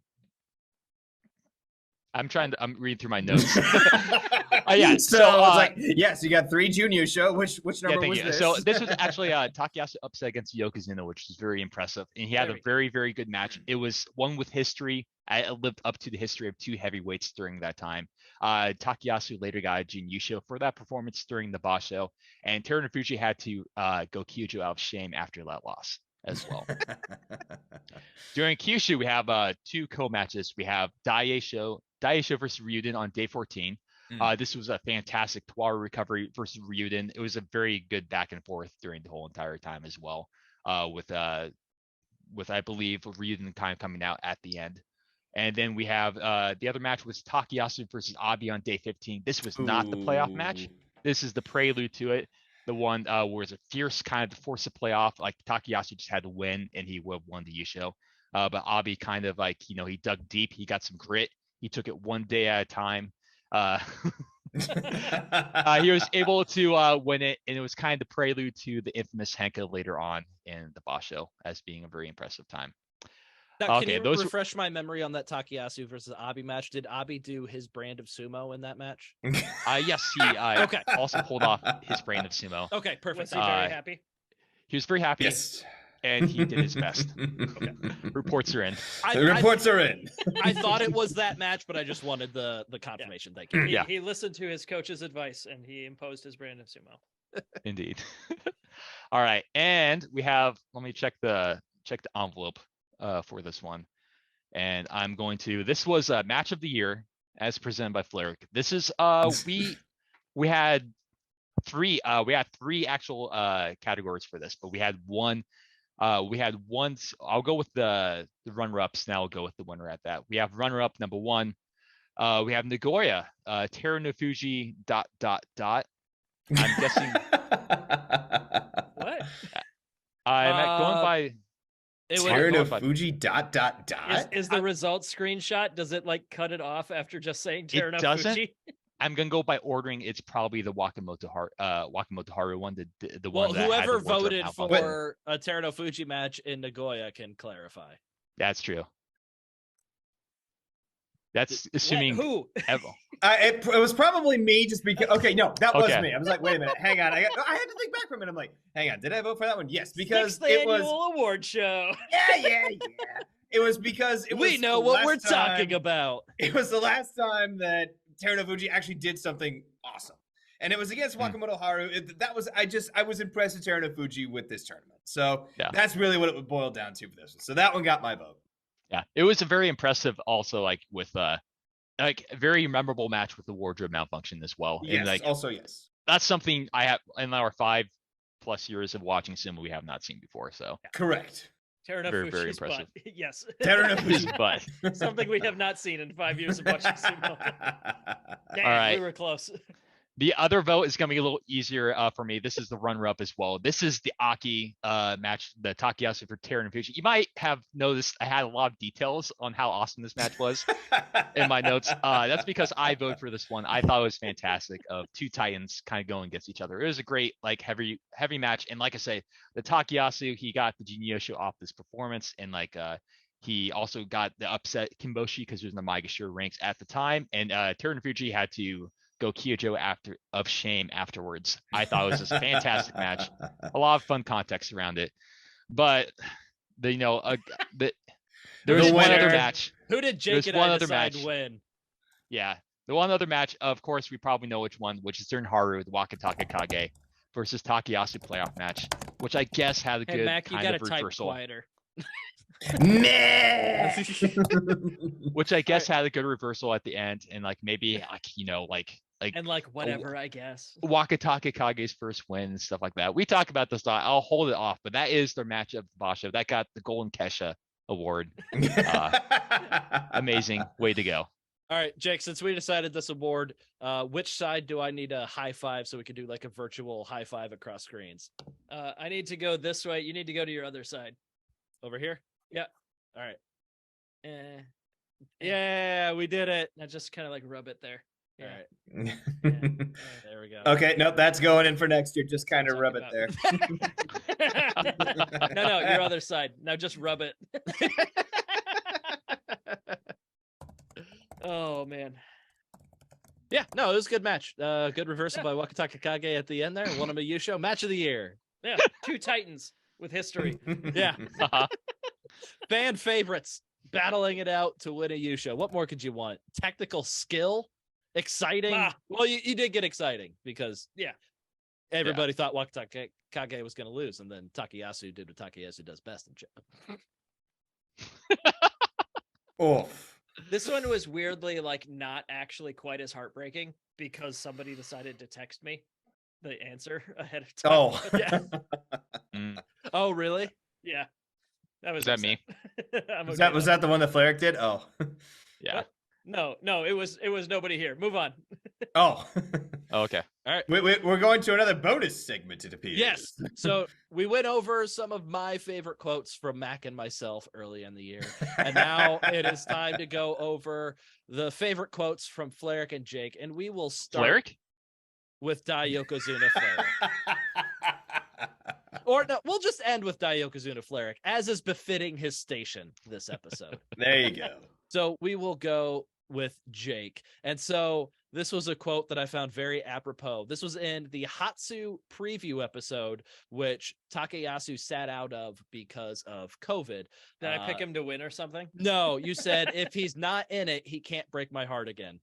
Speaker 4: I'm reading through my notes. Yeah.
Speaker 5: So, it's like, yes, you got 3 Junior show. Which number was this?
Speaker 4: So this was actually Takayasu upset against Yokozuna, which was very impressive. And he had a very, very good match. It was one with history. It lived up to the history of 2 heavyweights during that time. Takayasu later got a Jinyusho for that performance during the basho. And Terunofuji had to go Kyojo out of shame after that loss as well. During Kyushu, we have 2 co-matches. We have Daisho versus Ryuden on day 14. This was a fantastic Tawaru recovery versus Ryuden. It was a very good back and forth during the whole entire time as well. With I believe Ryuden kind of coming out at the end. And then we have the other match was Takayasu versus Abi on day 15. This was not the playoff match. This is the prelude to it. The one where it was a fierce kind of to force a playoff. Like Takayasu just had to win and he would have won the Yusho. But Abi kind of like, he dug deep. He got some grit. He took it one day at a time. He was able to win it, and it was kind of the prelude to the infamous Henka later on in the basho as being a very impressive time.
Speaker 3: Now, can you refresh my memory on that Takayasu versus Abi match? Did Abi do his brand of sumo in that match?
Speaker 4: Yes, he also pulled off his brand of sumo.
Speaker 3: Okay, perfect.
Speaker 1: Was he very happy?
Speaker 4: He was very happy.
Speaker 5: Yes.
Speaker 4: And he did his best. Okay. Reports are in.
Speaker 5: Reports are in.
Speaker 3: I thought it was that match, but I just wanted the confirmation. Thank you.
Speaker 1: He listened to his coach's advice and he imposed his brand of sumo.
Speaker 4: Indeed. All right, and we have. Let me check the envelope for this one, and I'm going to. This was a match of the year as presented by Fleric. This is we had 3 actual categories for this, but we had one. I'll go with the runner-ups, and I'll go with the winner at that. We have runner-up number 1. We have Nagoya, Terunofuji ... I'm guessing.
Speaker 1: What?
Speaker 4: I'm going by
Speaker 5: Terunofuji ...
Speaker 1: Is the result screenshot? Does it like cut it off after just saying Terunofuji?
Speaker 4: It doesn't. I'm gonna go by ordering. It's probably the Wakamoto Haru one. The one that
Speaker 3: whoever
Speaker 4: had the
Speaker 3: voted for a Terunofuji match in Nagoya can clarify.
Speaker 4: That's true. That's assuming
Speaker 1: who?
Speaker 5: It was probably me, just because. Okay, no, that was me. I was like, wait a minute, hang on. I had to think back for a minute. I'm like, hang on, did I vote for that one? Yes, because it was
Speaker 1: annual award show.
Speaker 5: Yeah. It was because
Speaker 3: we know what we're talking about.
Speaker 5: It was the last time that Terunofuji actually did something awesome, and it was against Wakamoto Haru. I was impressed with Terunofuji with this tournament. So that's really what it would boil down to for this one. So that one got my vote.
Speaker 4: Yeah, it was a very impressive, also like with a very memorable match with the wardrobe malfunction as well.
Speaker 5: Yes,
Speaker 4: and
Speaker 5: yes.
Speaker 4: That's something I have in our 5+ years of watching sumo we have not seen before. So
Speaker 5: correct.
Speaker 1: Very, very
Speaker 4: impressive.
Speaker 1: Butt. Yes.
Speaker 5: Terunofuji's
Speaker 4: butt.
Speaker 1: Something we have not seen in 5 years of watching sumo. Damn,
Speaker 4: all right.
Speaker 1: We were close.
Speaker 4: The other vote is going to be a little easier for me. This is the runner-up as well. This is the Aki match, the Takayasu for Terunofuji. You might have noticed I had a lot of details on how awesome this match was in my notes. That's because I voted for this one. I thought it was fantastic of 2 Titans kind of going against each other. It was a great, like, heavy match. And like I say, the Takayasu, he got the Jinyosho off this performance, and he also got the upset Kimboshi because he was in the Maegashira ranks at the time. And Terunofuji had to go Kyojo of shame afterwards. I thought it was just a fantastic match. A lot of fun context around it. But there was one other match.
Speaker 3: Who did Jake and I decide win?
Speaker 4: Yeah. The one other match, of course, we probably know which one, which is during Haru, the Wakataka Kage versus Takayasu playoff match, which I guess had a good
Speaker 1: Mac,
Speaker 4: kind of reversal.
Speaker 1: Quieter.
Speaker 4: Which I guess had a good reversal at the end, and maybe
Speaker 1: whatever, I guess.
Speaker 4: Wakataka Kage's first win and stuff like that. We talk about this a lot. I'll hold it off, but that is their match of the basho. That got the Golden Kesha award. Amazing. Way to go.
Speaker 3: All right, Jake, since we decided this award, which side do I need a high five so we can do like a virtual high five across screens?
Speaker 1: I need to go this way. You need to go to your other side.
Speaker 3: Over here?
Speaker 1: Yeah.
Speaker 3: All right.
Speaker 1: Yeah, we did it. Now just kind of rub it there.
Speaker 3: Yeah.
Speaker 5: All right.
Speaker 3: There we go.
Speaker 5: Okay, nope, that's going in for next year. Just kind of rub it there.
Speaker 1: No, your other side. Now just rub it. Oh man.
Speaker 3: Yeah, no, it was a good match. Good reversal by Wakataka Kage at the end there. Won him a Yusho. Match of the year.
Speaker 1: Yeah, two titans with history.
Speaker 3: Yeah. Fan favorites battling it out to win a Yusho. What more could you want? Technical skill, exciting. Well, you did get exciting because everybody thought Wakataka Kage was going to lose, and then Takayasu did what Takayasu does best in Japan.
Speaker 5: Oh,
Speaker 1: This one was weirdly like not actually quite as heartbreaking because somebody decided to text me the answer ahead of time.
Speaker 5: oh,
Speaker 1: Yeah.
Speaker 3: Oh, really?
Speaker 1: Yeah. That was
Speaker 4: Is that me?
Speaker 5: was that the one that Fleric did? Oh,
Speaker 4: Yeah.
Speaker 1: No, it was nobody here. Move on.
Speaker 5: oh.
Speaker 4: Oh, okay.
Speaker 3: All right.
Speaker 5: We're going to another bonus segment, it appears.
Speaker 3: Yes. So we went over some of my favorite quotes from Mac and myself early in the year. And now it is time to go over the favorite quotes from Fleric and Jake. And we will start
Speaker 4: Fleric?
Speaker 3: with Dai Yokozuna Fleric. Or no, we'll just end with Dai Yokozuna Fleric, as is befitting his station this episode.
Speaker 5: There you go.
Speaker 3: So we will go with Jake. And so this was a quote that I found very apropos. This was in the Hatsu preview episode, which Takayasu sat out of because of COVID.
Speaker 1: Did I pick him to win or something?
Speaker 3: No, you said if he's not in it, he can't break my heart again.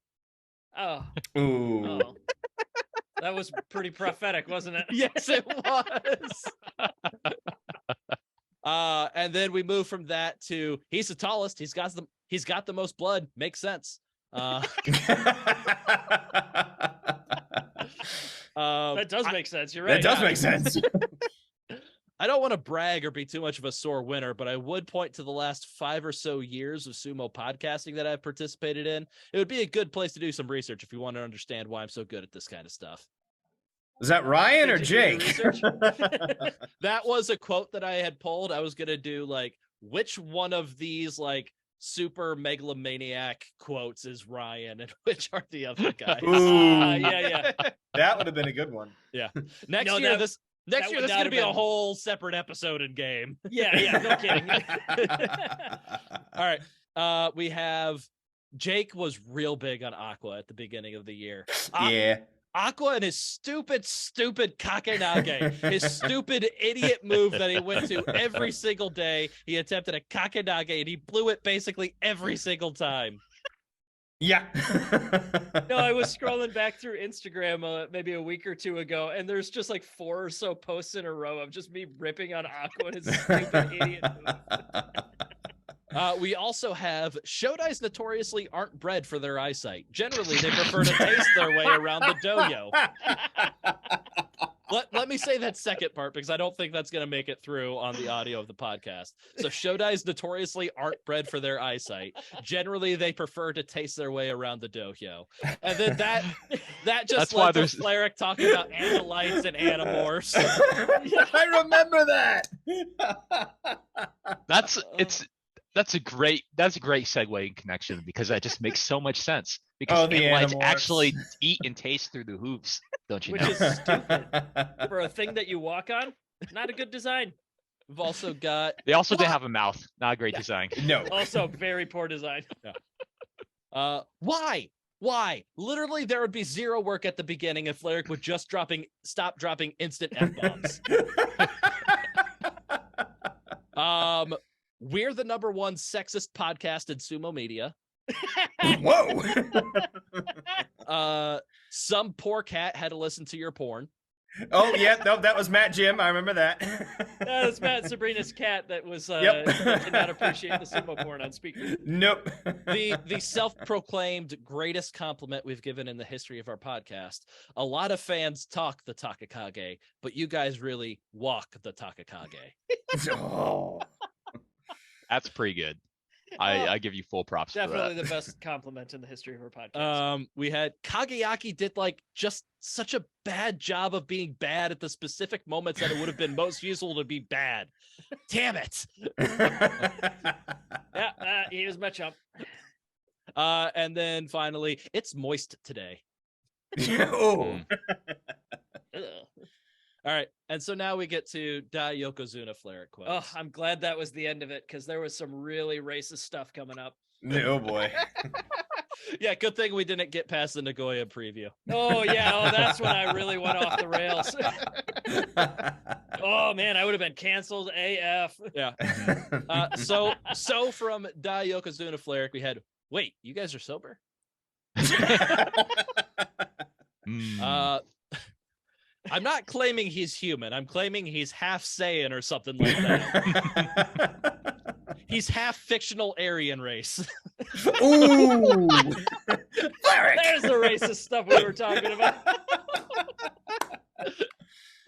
Speaker 1: Oh.
Speaker 5: Ooh.
Speaker 1: Oh. That was pretty prophetic, wasn't it?
Speaker 3: Yes, it was. And then we move from that to he's the tallest. He's got the most blood. Makes sense.
Speaker 1: That does make sense. You're right.
Speaker 5: That does make sense.
Speaker 3: I don't want to brag or be too much of a sore winner, but I would point to the last 5 or so years of sumo podcasting that I've participated in. It would be a good place to do some research if you want to understand why I'm so good at this kind of stuff.
Speaker 5: Is that Ryan or
Speaker 1: Did you do
Speaker 5: Jake?
Speaker 1: research?
Speaker 3: That was a quote that I had pulled. I was going to do like, which one of these like super megalomaniac quotes is Ryan and which are the other guys?
Speaker 5: Ooh.
Speaker 1: Yeah.
Speaker 5: That would have been a good one.
Speaker 3: Next
Speaker 1: No,
Speaker 3: year,
Speaker 1: that-
Speaker 3: this
Speaker 1: that would
Speaker 3: is
Speaker 1: not
Speaker 3: going to
Speaker 1: have
Speaker 3: be a
Speaker 1: been-
Speaker 3: whole separate episode in game.
Speaker 1: Yeah, no kidding.
Speaker 3: All right. We have Jake was real big on Aqua at the beginning of the year.
Speaker 5: Yeah.
Speaker 3: Aqua and his stupid kakenage, his stupid idiot move that he went to every single day. He attempted a kakenage and he blew it basically every single time.
Speaker 5: Yeah.
Speaker 1: No, I was scrolling back through Instagram maybe a week or two ago, and there's just like 4 or so posts in a row of just me ripping on Aqua and his stupid idiot move.
Speaker 3: We also have Shodais notoriously aren't bred for their eyesight. Generally, they prefer to taste their way around the dojo. Let me say that second part because I don't think that's going to make it through on the audio of the podcast. So Shodais notoriously aren't bred for their eyesight. Generally, they prefer to taste their way around the dojo. And then that just
Speaker 4: That's why
Speaker 3: led to
Speaker 4: there's-
Speaker 3: Fleric talking about Andalites and Animorphs.
Speaker 5: I remember that.
Speaker 4: That's a great segue and connection because that just makes so much sense. Because
Speaker 5: the
Speaker 4: Andalites
Speaker 5: Animorphs.
Speaker 4: actually eat and taste through the hooves, don't you
Speaker 1: Which
Speaker 4: know?
Speaker 1: is stupid. For a thing that you walk on, not a good design.
Speaker 3: We've also got
Speaker 4: They also did have a mouth. Not a great design.
Speaker 5: No.
Speaker 1: Also, very poor design.
Speaker 3: why? Literally, there would be zero work at the beginning if Fleric would just stop dropping instant F-bombs. We're the #1 sexist podcast in sumo media.
Speaker 5: Whoa.
Speaker 3: Some poor cat had to listen to your porn.
Speaker 5: Oh, yeah. No, that was Matt Jim. I remember that.
Speaker 1: That's Matt and Sabrina's cat that was
Speaker 5: Yep.
Speaker 1: did not appreciate the sumo porn on speaker.
Speaker 5: Nope.
Speaker 3: The self-proclaimed greatest compliment we've given in the history of our podcast. A lot of fans talk the Takakage, but you guys really walk the Takakage.
Speaker 5: Oh.
Speaker 4: That's pretty good. I give you full props for
Speaker 1: Definitely
Speaker 4: that.
Speaker 1: the best compliment in the history of our podcast.
Speaker 3: We had Kageyaki did like just such a bad job of being bad at the specific moments that it would have been most useful to be bad. Damn it.
Speaker 1: Yeah, he was my chump.
Speaker 3: And then finally, it's moist today.
Speaker 5: Oh.
Speaker 1: Ugh.
Speaker 3: All right. And so now we get to Dai Yokozuna Flair quotes.
Speaker 1: Oh, I'm glad that was the end of it because there was some really racist stuff coming up.
Speaker 5: Oh boy.
Speaker 3: Yeah, good thing we didn't get past the Nagoya preview.
Speaker 1: Oh yeah, oh that's when I really went off the rails. Oh man, I would have been canceled AF.
Speaker 3: Yeah. So from Dai Yokozuna Flair, we had, wait, you guys are sober? I'm not claiming he's human. I'm claiming he's half Saiyan or something like that. He's half fictional Aryan race.
Speaker 5: Ooh.
Speaker 1: There's the racist stuff we were talking about.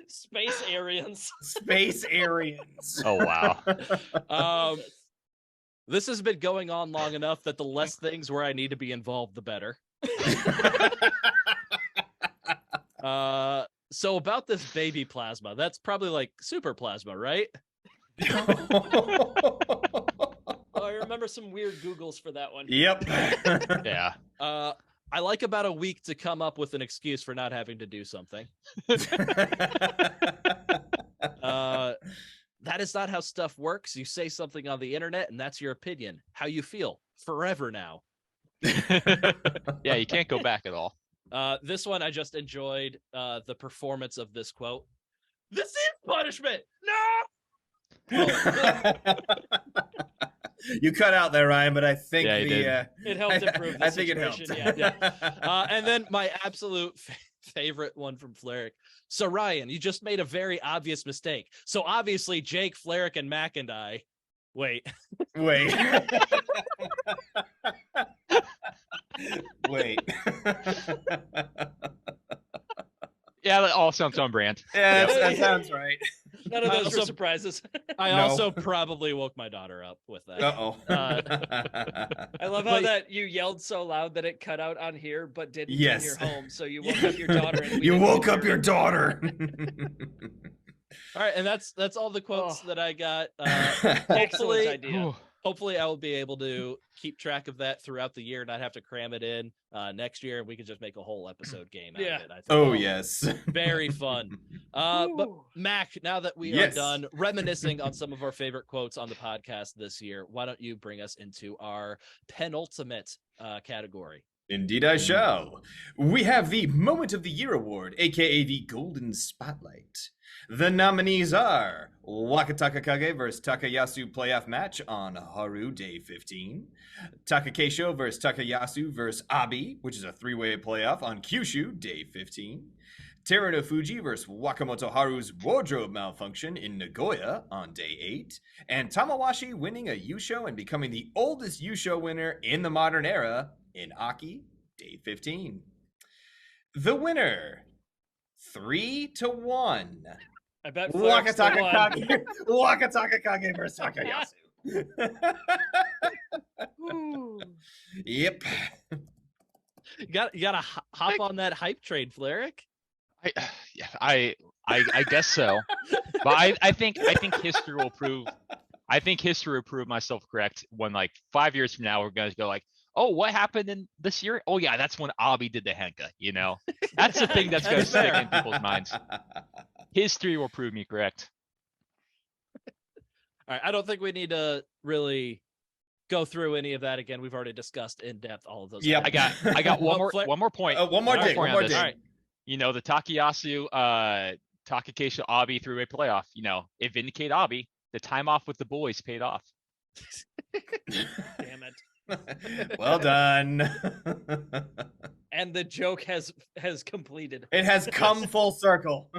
Speaker 1: Space Aryans.
Speaker 5: Space Aryans.
Speaker 4: Oh wow.
Speaker 3: This has been going on long enough that the less things where I need to be involved, the better. So about this baby plasma, that's probably like super plasma, right?
Speaker 1: Oh, I remember some weird Googles for that one.
Speaker 5: Yep.
Speaker 4: Yeah.
Speaker 3: I like about a week to come up with an excuse for not having to do something. That is not how stuff works. You say something on the internet, and that's your opinion. How you feel forever now.
Speaker 4: Yeah, you can't go back at all.
Speaker 3: This one, I just enjoyed the performance of this quote. This is punishment. No.
Speaker 5: You cut out there, Ryan, but I think
Speaker 4: Yeah, you did.
Speaker 1: It helped improve the
Speaker 5: I think it
Speaker 1: situation.
Speaker 5: helped.
Speaker 3: Yeah. And then my absolute favorite one from Fleric. So Ryan, you just made a very obvious mistake. So obviously Jake, Fleric, and Mak and I. Wait.
Speaker 5: Wait. Wait.
Speaker 4: Yeah, that all sounds on brand.
Speaker 5: Yeah, that sounds right.
Speaker 1: None of those were
Speaker 3: Also-
Speaker 1: surprises.
Speaker 3: I
Speaker 5: No.
Speaker 3: also probably woke my daughter up with that.
Speaker 5: Uh-oh.
Speaker 1: I love how
Speaker 3: But-
Speaker 1: that you yelled so loud that it cut out on here, but didn't
Speaker 5: Yes.
Speaker 1: in your home. So you woke up your daughter. And we
Speaker 5: You
Speaker 1: didn't
Speaker 5: woke
Speaker 1: hear
Speaker 5: up your
Speaker 1: it.
Speaker 5: daughter.
Speaker 3: All right, and that's all the quotes
Speaker 1: Oh.
Speaker 3: that I got.
Speaker 1: Excellent
Speaker 3: Hopefully,
Speaker 1: idea.
Speaker 3: hopefully I will be able to keep track of that throughout the year, not have to cram it in next year, and we can just make a whole episode game out
Speaker 1: Yeah.
Speaker 3: of it. I think
Speaker 5: Oh,
Speaker 3: that'll be
Speaker 5: yes.
Speaker 3: very fun. But
Speaker 1: Ooh.
Speaker 3: Mac, now that we
Speaker 5: Yes.
Speaker 3: are done reminiscing on some of our favorite quotes on the podcast this year, why don't you bring us into our penultimate category?
Speaker 5: Indeed, I shall. We have the Moment of the Year Award, aka the Golden Spotlight. The nominees are Wakataka Kage vs. Takayasu playoff match on Haru Day 15, Takakeisho vs. Takayasu vs. Abi, which is a three-way playoff on Kyushu Day 15, Teruno Fuji vs. Wakamoto Haru's wardrobe malfunction in Nagoya on Day 8, and Tamawashi winning a Yusho and becoming the oldest Yusho winner in the modern era in Aki, Day 15. The winner, 3-1.
Speaker 1: I bet Flex the
Speaker 5: Wakataka
Speaker 1: one.
Speaker 5: Kage, Wakataka Kage versus Takayasu.
Speaker 1: Ooh.
Speaker 5: Yep.
Speaker 3: You gotta hop on that hype train, Fleric.
Speaker 4: I guess so. But I think history will prove. I think history will prove myself correct when, like, 5 years from now, we're gonna go like, oh, what happened in this year? Oh yeah, that's when Abi did the henka. You know, that's the thing that's gonna
Speaker 3: That's
Speaker 4: stick
Speaker 3: fair.
Speaker 4: in people's minds. History will prove me correct.
Speaker 3: All right, I don't think we need to really go through any of that again. We've already discussed in depth all of those.
Speaker 5: Yep.
Speaker 4: I got one
Speaker 3: Oh,
Speaker 4: more
Speaker 3: Flair-
Speaker 4: one more point.
Speaker 5: One more
Speaker 3: All right,
Speaker 5: dig.
Speaker 4: point
Speaker 5: One more
Speaker 4: on this.
Speaker 5: dig.
Speaker 3: All right.
Speaker 4: You know, the Takayasu Takakeisho Abi three-way playoff. You know, it vindicated Abi. The time off with the boys paid off.
Speaker 1: Damn it.
Speaker 5: Well done.
Speaker 1: And the joke has completed.
Speaker 5: It has come full circle.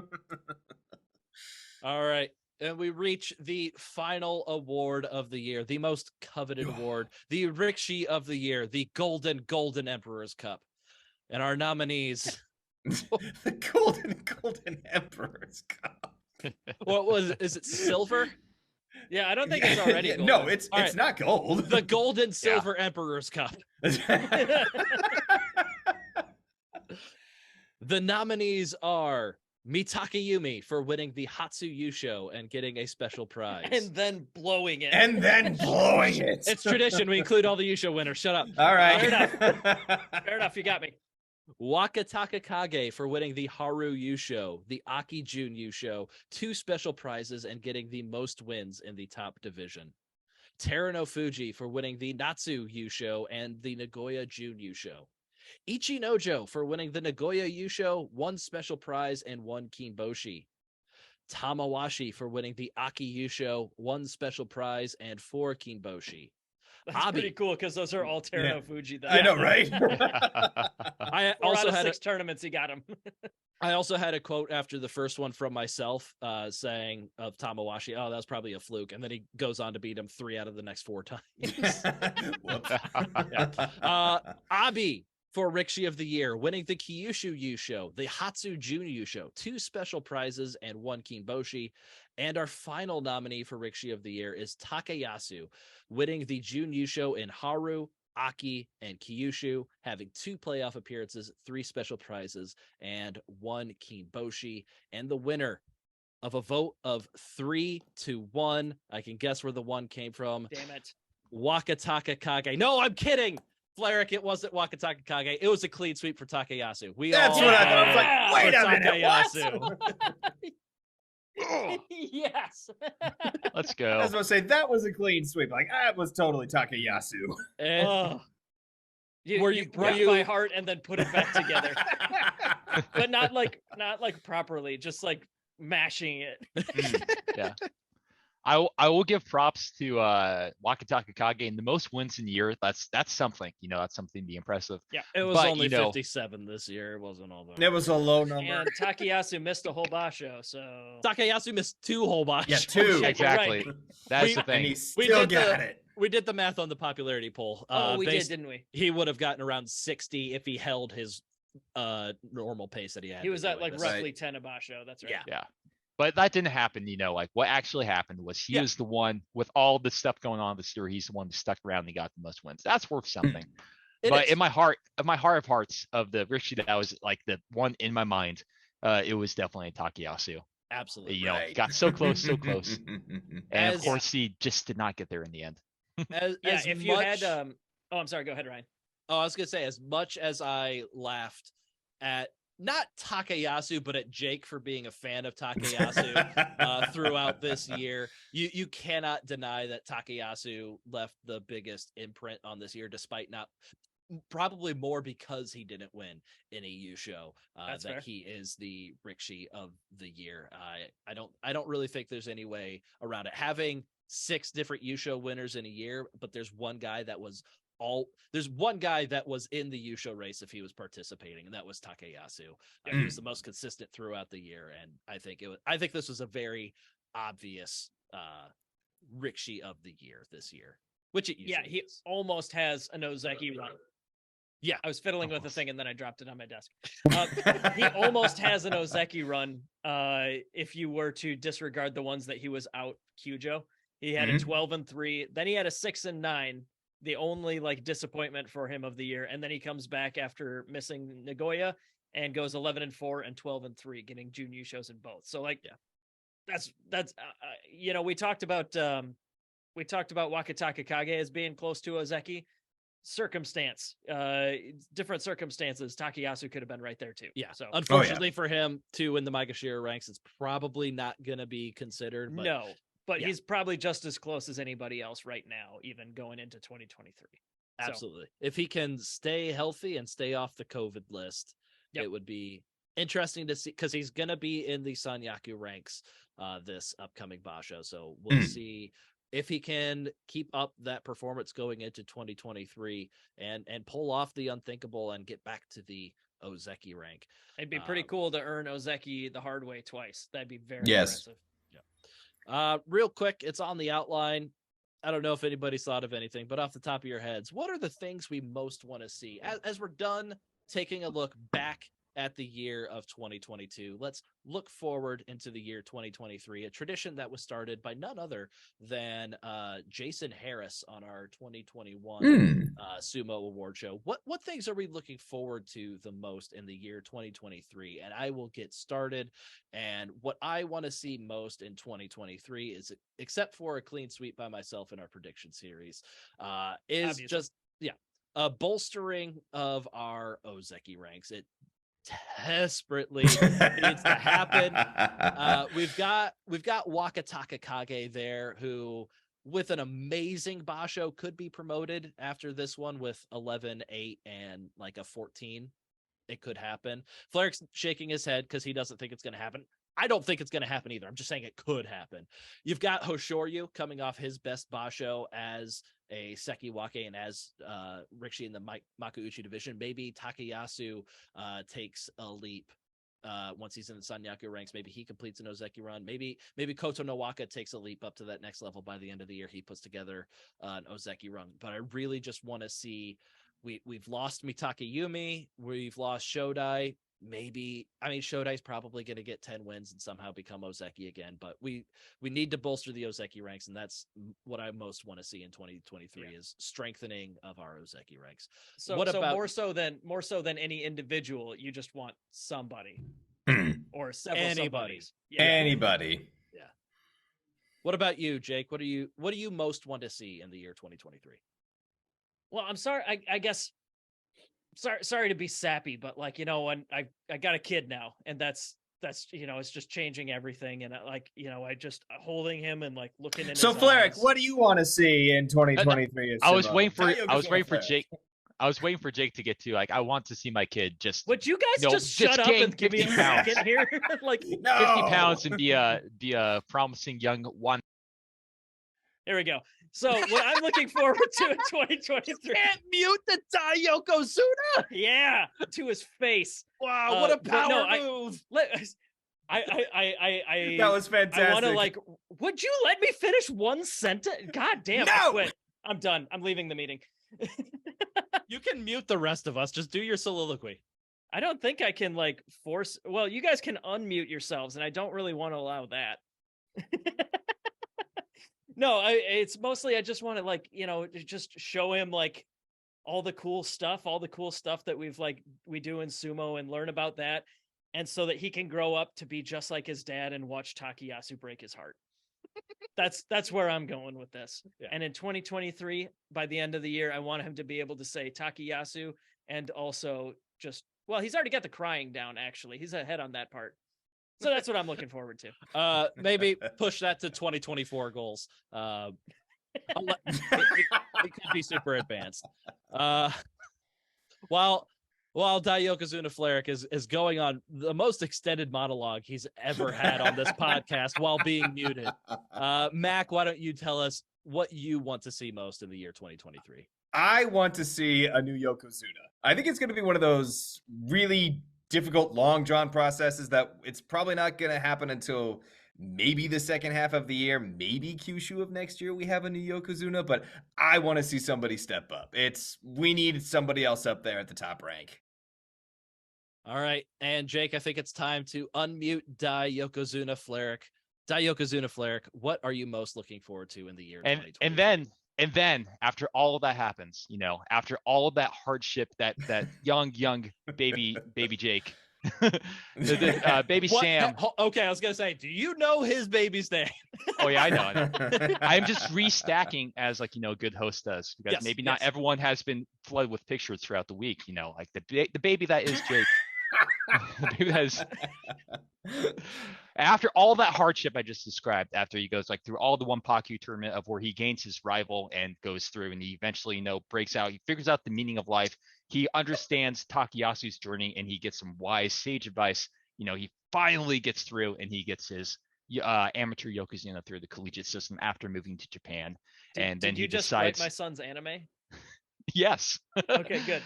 Speaker 3: All right. And we reach the final award of the year, the most coveted award, the Rikshi of the year, the Golden Emperor's Cup. And our nominees,
Speaker 5: The Golden Emperor's Cup.
Speaker 3: is it silver?
Speaker 1: Yeah, I don't think it's already
Speaker 5: Yeah,
Speaker 1: golden.
Speaker 5: no, it's
Speaker 3: All right.
Speaker 5: not gold.
Speaker 3: The Golden Silver Emperor's Cup. The nominees are Mitakeumi for winning the Hatsu Yusho and getting a special prize.
Speaker 1: and then blowing it.
Speaker 5: And then blowing it.
Speaker 3: It's tradition. We include all the Yusho winners. Shut up.
Speaker 5: All right.
Speaker 1: Fair enough. Fair enough. You got me.
Speaker 3: Waka Takakage for winning the Haru Yusho, the Aki Jun Yusho, 2 special prizes and getting the most wins in the top division. Terano Fuji for winning the Natsu Yusho and the Nagoya Jun Yusho. Ichinojo for winning the Nagoya Yusho, 1 special prize and 1 Kinboshi. Tamawashi for winning the Aki Yusho, 1 special prize and 4 Kinboshi.
Speaker 1: That's pretty cool because those are all Terano Fuji. Though.
Speaker 5: I know, right?
Speaker 3: I
Speaker 1: 4
Speaker 3: also
Speaker 1: out of
Speaker 3: had
Speaker 1: 6 tournaments he got him.
Speaker 3: I also had a quote after the first one from myself saying of Tamawashi, oh, that was probably a fluke. And then he goes on to beat him 3 out of the next 4 times.
Speaker 5: Whoops.
Speaker 3: Abi for Rikshi of the Year, winning the Kyushu Yusho, the Hatsu Jun Yusho, 2 special prizes and 1 Kinboshi. And our final nominee for Rikshi of the Year is Takayasu, winning the Jun Yusho in Haru, Aki, and Kyushu, having 2 playoff appearances, 3 special prizes, and 1 Kinboshi. And the winner of a vote of 3-1, I can guess where the 1 came from.
Speaker 1: Damn it.
Speaker 3: Waka Takakage. No, I'm kidding. Flerick, it wasn't Waka Takakage. It was a clean sweep for Takayasu.
Speaker 5: That's what I thought. I was like, wait a minute, what?
Speaker 1: Yes.
Speaker 4: Let's
Speaker 5: I
Speaker 4: go.
Speaker 5: was going to say, that was a clean sweep. Like, that was totally Takayasu.
Speaker 3: And
Speaker 1: You broke my heart and then put it back together. But not like properly, just like mashing it.
Speaker 4: Yeah. I will give props to Waka Takakage, and the most wins in the year. That's something. That's something to be impressive.
Speaker 1: Yeah.
Speaker 3: it was
Speaker 4: But,
Speaker 3: only 57 this year. It wasn't all that.
Speaker 5: It was a low number.
Speaker 1: And Takayasu missed a whole basho, so
Speaker 3: Takayasu missed 2 whole bashos.
Speaker 5: Yeah, 2.
Speaker 4: Exactly.
Speaker 1: Right.
Speaker 4: That's the
Speaker 5: And
Speaker 4: thing.
Speaker 5: he
Speaker 3: We
Speaker 5: still
Speaker 3: did
Speaker 5: got it.
Speaker 3: We did the math on the popularity poll.
Speaker 1: we did,
Speaker 3: based-
Speaker 1: didn't we?
Speaker 3: He would have gotten around 60 if he held his normal pace that he had.
Speaker 1: He was
Speaker 3: been
Speaker 1: at
Speaker 3: doing
Speaker 1: like
Speaker 3: this.
Speaker 1: roughly 10 a basho. That's right.
Speaker 3: Yeah.
Speaker 4: Yeah. But that didn't happen. Like what actually happened was he was the one with all the stuff going on this year. He's the one who stuck around and he got the most wins. That's worth something. But in my heart of hearts of the Richie, that was like the one in my mind. It was definitely Takayasu.
Speaker 3: Absolutely.
Speaker 4: Got so close. And of course, he just did not get there in the end.
Speaker 1: If you had oh, I'm sorry, go ahead, Ryan.
Speaker 3: Oh, I was gonna say, as much as I laughed at not Takayasu, but at Jake for being a fan of Takayasu throughout this year, you cannot deny that Takayasu left the biggest imprint on this year, despite not probably more because he didn't win in a Yusho.
Speaker 1: That's fair.
Speaker 3: He is the Rikshi of the year. I don't really think there's any way around it. Having 6 different Yusho winners in a year, but there's one guy that was in the Yusho race if he was participating, and that was Takayasu. He was the most consistent throughout the year, and I think this was a very obvious Rikshi of the year this year, which it usually
Speaker 1: He
Speaker 3: is.
Speaker 1: almost has an ozeki run.
Speaker 3: Yeah,
Speaker 1: I was fiddling with the thing and then I dropped it on my desk. He almost has an ozeki run if you were to disregard the ones that he was out Kyujo. He had a 12-3, then he had a 6-9. The only like disappointment for him of the year, and then he comes back after missing Nagoya and goes 11-4 and 12-3, getting Jun Yushos in both. So like, that's we talked about Waka Takakage as being close to ozeki. Different circumstances. Takayasu could have been right there too.
Speaker 3: Yeah.
Speaker 1: So
Speaker 3: Unfortunately for him, too, in the Maegashira ranks, it's probably not going to be considered. But
Speaker 1: no. But he's probably just as close as anybody else right now, even going into 2023.
Speaker 3: Absolutely. If he can stay healthy and stay off the COVID list, it would be interesting to see, because he's going to be in the Sanyaku ranks this upcoming basho. So we'll see if he can keep up that performance going into 2023 and pull off the unthinkable and get back to the ozeki rank.
Speaker 1: It'd be pretty cool to earn ozeki the hard way twice. That'd be very impressive.
Speaker 3: Real quick, it's on the outline. I don't know if anybody's thought of anything, but off the top of your heads, what are the things we most want to see as we're done taking a look back at the year of 2022? Let's look forward into the year 2023, a tradition that was started by none other than Jason Harris on our 2021 Sumo Award show. What things are we looking forward to the most in the year 2023? And I will get started. And what I want to see most in 2023 is, except for a clean sweep by myself in our prediction series, is
Speaker 1: Obviously.
Speaker 3: bolstering of our ozeki ranks. It desperately needs to happen. We've got Wakataka Kage there, who with an amazing basho could be promoted after this one with 11, 8, and like a 14. It could happen. Flarrick's shaking his head because he doesn't think it's going to happen. I don't think it's going to happen either. I'm just saying it could happen. You've got Hoshoryu coming off his best basho as a Sekiwake and as Rikishi in the Makuuchi division. Maybe Takayasu takes a leap once he's in the Sanyaku ranks. Maybe he completes an ozeki run. Maybe Koto Nowaka takes a leap up to that next level by the end of the year. He puts together an ozeki run. But I really just want to see. We've lost Mitakeumi. We've lost Shodai. Shodai's probably going to get 10 wins and somehow become ozeki again. But we need to bolster the ozeki ranks, and that's what I most want to see in 2023 is strengthening of our ozeki ranks.
Speaker 1: So about more so than any individual, you just want somebody or several somebodies.
Speaker 5: Yeah. Anybody.
Speaker 3: Yeah. What about you, Jake? What do you most want to see in the year 2023?
Speaker 1: Well, I'm sorry. I guess. Sorry to be sappy, but like, when I got a kid now, and that's it's just changing everything, and I just holding him and like looking in.
Speaker 5: So Flarrick, what do you want to see in 2023?
Speaker 4: I was waiting for Jake to get to, like, I want to see my kid just.
Speaker 1: Would you guys just shut up and give me a second here? Like
Speaker 4: 50 pounds and be a promising young one.
Speaker 1: There we go. So what I'm looking forward to in 2023.
Speaker 3: Can't mute the Yokozuna.
Speaker 1: Yeah, to his face.
Speaker 3: Wow, what a power move!
Speaker 5: I that was fantastic.
Speaker 1: I want to would you let me finish one sentence? God damn!
Speaker 5: No!
Speaker 1: I quit. I'm done. I'm leaving the meeting.
Speaker 3: You can mute the rest of us. Just do your soliloquy.
Speaker 1: I don't think I can force. Well, you guys can unmute yourselves, and I don't really want to allow that. No, it's mostly I just want to just show him all the cool stuff that we do in sumo and learn about that, and so that he can grow up to be just like his dad and watch Takayasu break his heart. That's where I'm going with this. Yeah. And in 2023, by the end of the year, I want him to be able to say Takayasu, and also he's already got the crying down. Actually, he's ahead on that part. So that's what I'm looking forward to.
Speaker 3: Maybe push that to 2024 goals. It could be super advanced. While Yokozuna Flarrick is going on the most extended monologue he's ever had on this podcast while being muted. Mac, why don't you tell us what you want to see most in the year 2023?
Speaker 5: I want to see a new Yokozuna. I think it's going to be one of those really difficult, long drawn processes that it's probably not going to happen until maybe the second half of the year, maybe Kyushu of next year we have a new Yokozuna, but I want to see somebody step up. We need somebody else up there at the top rank.
Speaker 3: All right, and Jake, I think it's time to unmute Yokozuna Flarrick. Yokozuna Flarrick, what are you most looking forward to in the year 2023?
Speaker 4: And then after all of that happens, after all of that hardship, that young baby Jake, baby Sam.
Speaker 3: Okay, I was gonna say, do you know his baby's name?
Speaker 4: Oh yeah, I know. I'm just restacking as good host does, because maybe not everyone has been flooded with pictures throughout the week. Like the baby that is Jake. The baby that is. After all that hardship I just described, after he goes through all the Wanpaku tournament of where he gains his rival and goes through, and he eventually breaks out, he figures out the meaning of life, he understands Takayasu's journey, and he gets some wise sage advice. He finally gets through, and he gets his amateur Yokozuna through the collegiate system after moving to Japan. Then he decides.
Speaker 1: Just write my son's anime?
Speaker 4: Yes.
Speaker 1: Okay, good.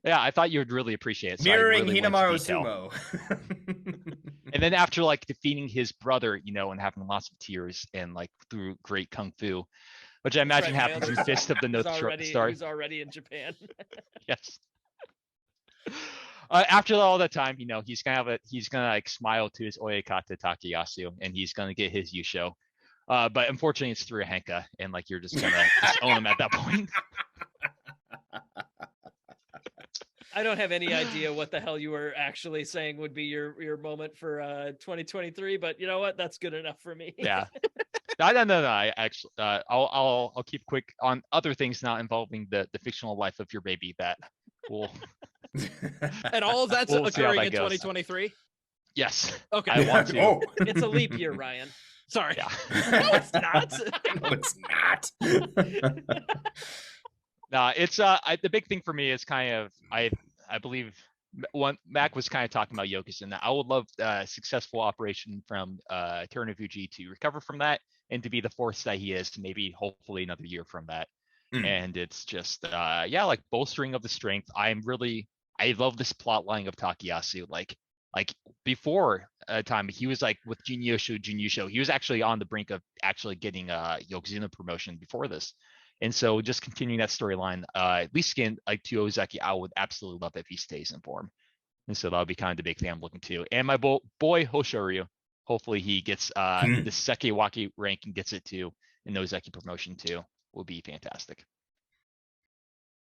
Speaker 4: Yeah, I thought you would really appreciate it. So
Speaker 5: mirroring Hinamaru Sumo.
Speaker 4: And then after defeating his brother, and having lots of tears and through great kung fu, which I imagine happens in Fist of the North Star.
Speaker 1: He's already in Japan.
Speaker 4: Yes. After all that time, he's gonna smile to his Oyakata Takayasu, and he's gonna get his Yusho. But unfortunately, it's through a henka, and you're just gonna just own him at that point.
Speaker 1: I don't have any idea what the hell you were actually saying would be your moment for 2023, but you know what? That's good enough for me.
Speaker 4: Yeah. No. I actually, I'll keep quick on other things not involving the fictional life of your baby. That will.
Speaker 3: And all of that's
Speaker 4: We'll see how
Speaker 3: occurring
Speaker 4: that
Speaker 3: in
Speaker 4: goes.
Speaker 3: 2023.
Speaker 4: Yes.
Speaker 3: Okay.
Speaker 4: I want to.
Speaker 5: Oh,
Speaker 1: It's a leap year, Ryan.
Speaker 3: Sorry.
Speaker 4: Yeah.
Speaker 3: No, it's not.
Speaker 5: no, it's not.
Speaker 4: No, it's the big thing for me is kind of I believe one Mac was kind of talking about Yokozuna. I would love a successful operation from Terunofuji to recover from that and to be the force that he is, maybe hopefully another year from that. And it's just like bolstering of the strength. I love this plot line of Takayasu. Like before a time he was like with Junyusho, he was actually on the brink of actually getting Yokozuna promotion before this. And so just continuing that storyline, at least again, like to Ozeki, I would absolutely love if he stays in form. And so that'll be kind of the big thing I'm looking to. And my boy Hoshoryu, hopefully he gets the Sekewaki rank and gets it too, and Ozeki promotion too, will be fantastic.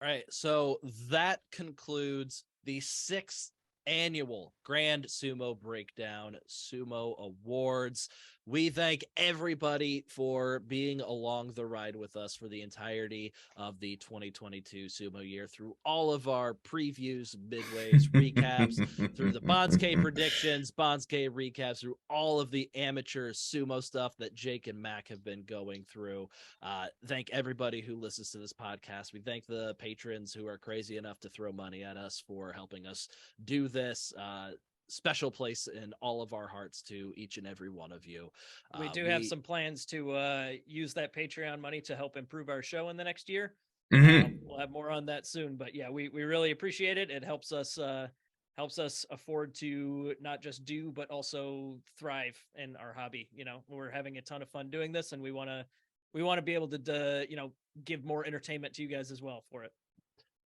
Speaker 3: All right, so that concludes the 6th annual Grand Sumo Breakdown Sumo Awards. We thank everybody for being along the ride with us for the entirety of the 2022 Sumo year, through all of our previews, midways, recaps, through the Bonsuke predictions, Bonsuke recaps, through all of the amateur sumo stuff that Jake and Mak have been going through. Thank everybody who listens to this podcast. We thank the patrons who are crazy enough to throw money at us for helping us do this. Special place in all of our hearts to each and every one of you.
Speaker 1: We do have some plans to use that Patreon money to help improve our show in the next year. We'll have more on that soon, but yeah, we really appreciate it. It helps us afford to not just do, but also thrive in our hobby. You know, we're having a ton of fun doing this, and we want to be able to give more entertainment to you guys as well for it.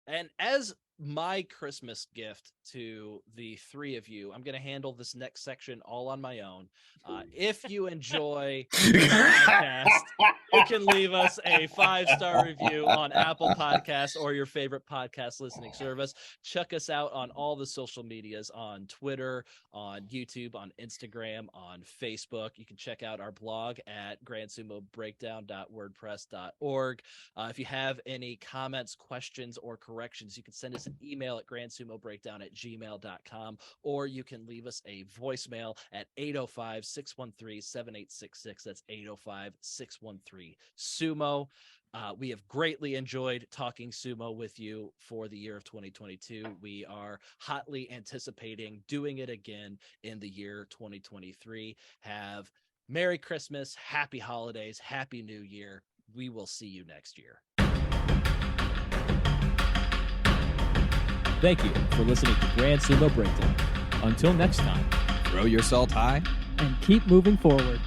Speaker 3: And as my Christmas gift to the 3 of you, I'm going to handle this next section all on my own. If you enjoy the podcast, you can leave us a 5-star review on Apple Podcasts or your favorite podcast listening service. Check us out on all the social medias, on Twitter, on YouTube, on Instagram, on Facebook. You can check out our blog at grandsumobreakdown.wordpress.org. If you have any comments, questions, or corrections, you can send us an email at grandsumobreakdown@gmail.com, or you can leave us a voicemail at 805-613-7866. That's 805-613-SUMO. We have greatly enjoyed talking sumo with you for the year of 2022. We are hotly anticipating doing it again in the year 2023. Have Merry Christmas, Happy Holidays, Happy New Year. We will see you next year.
Speaker 2: Thank you for listening to Grand Sumo Breakdown. Until next time, throw your salt high
Speaker 6: and keep moving forward.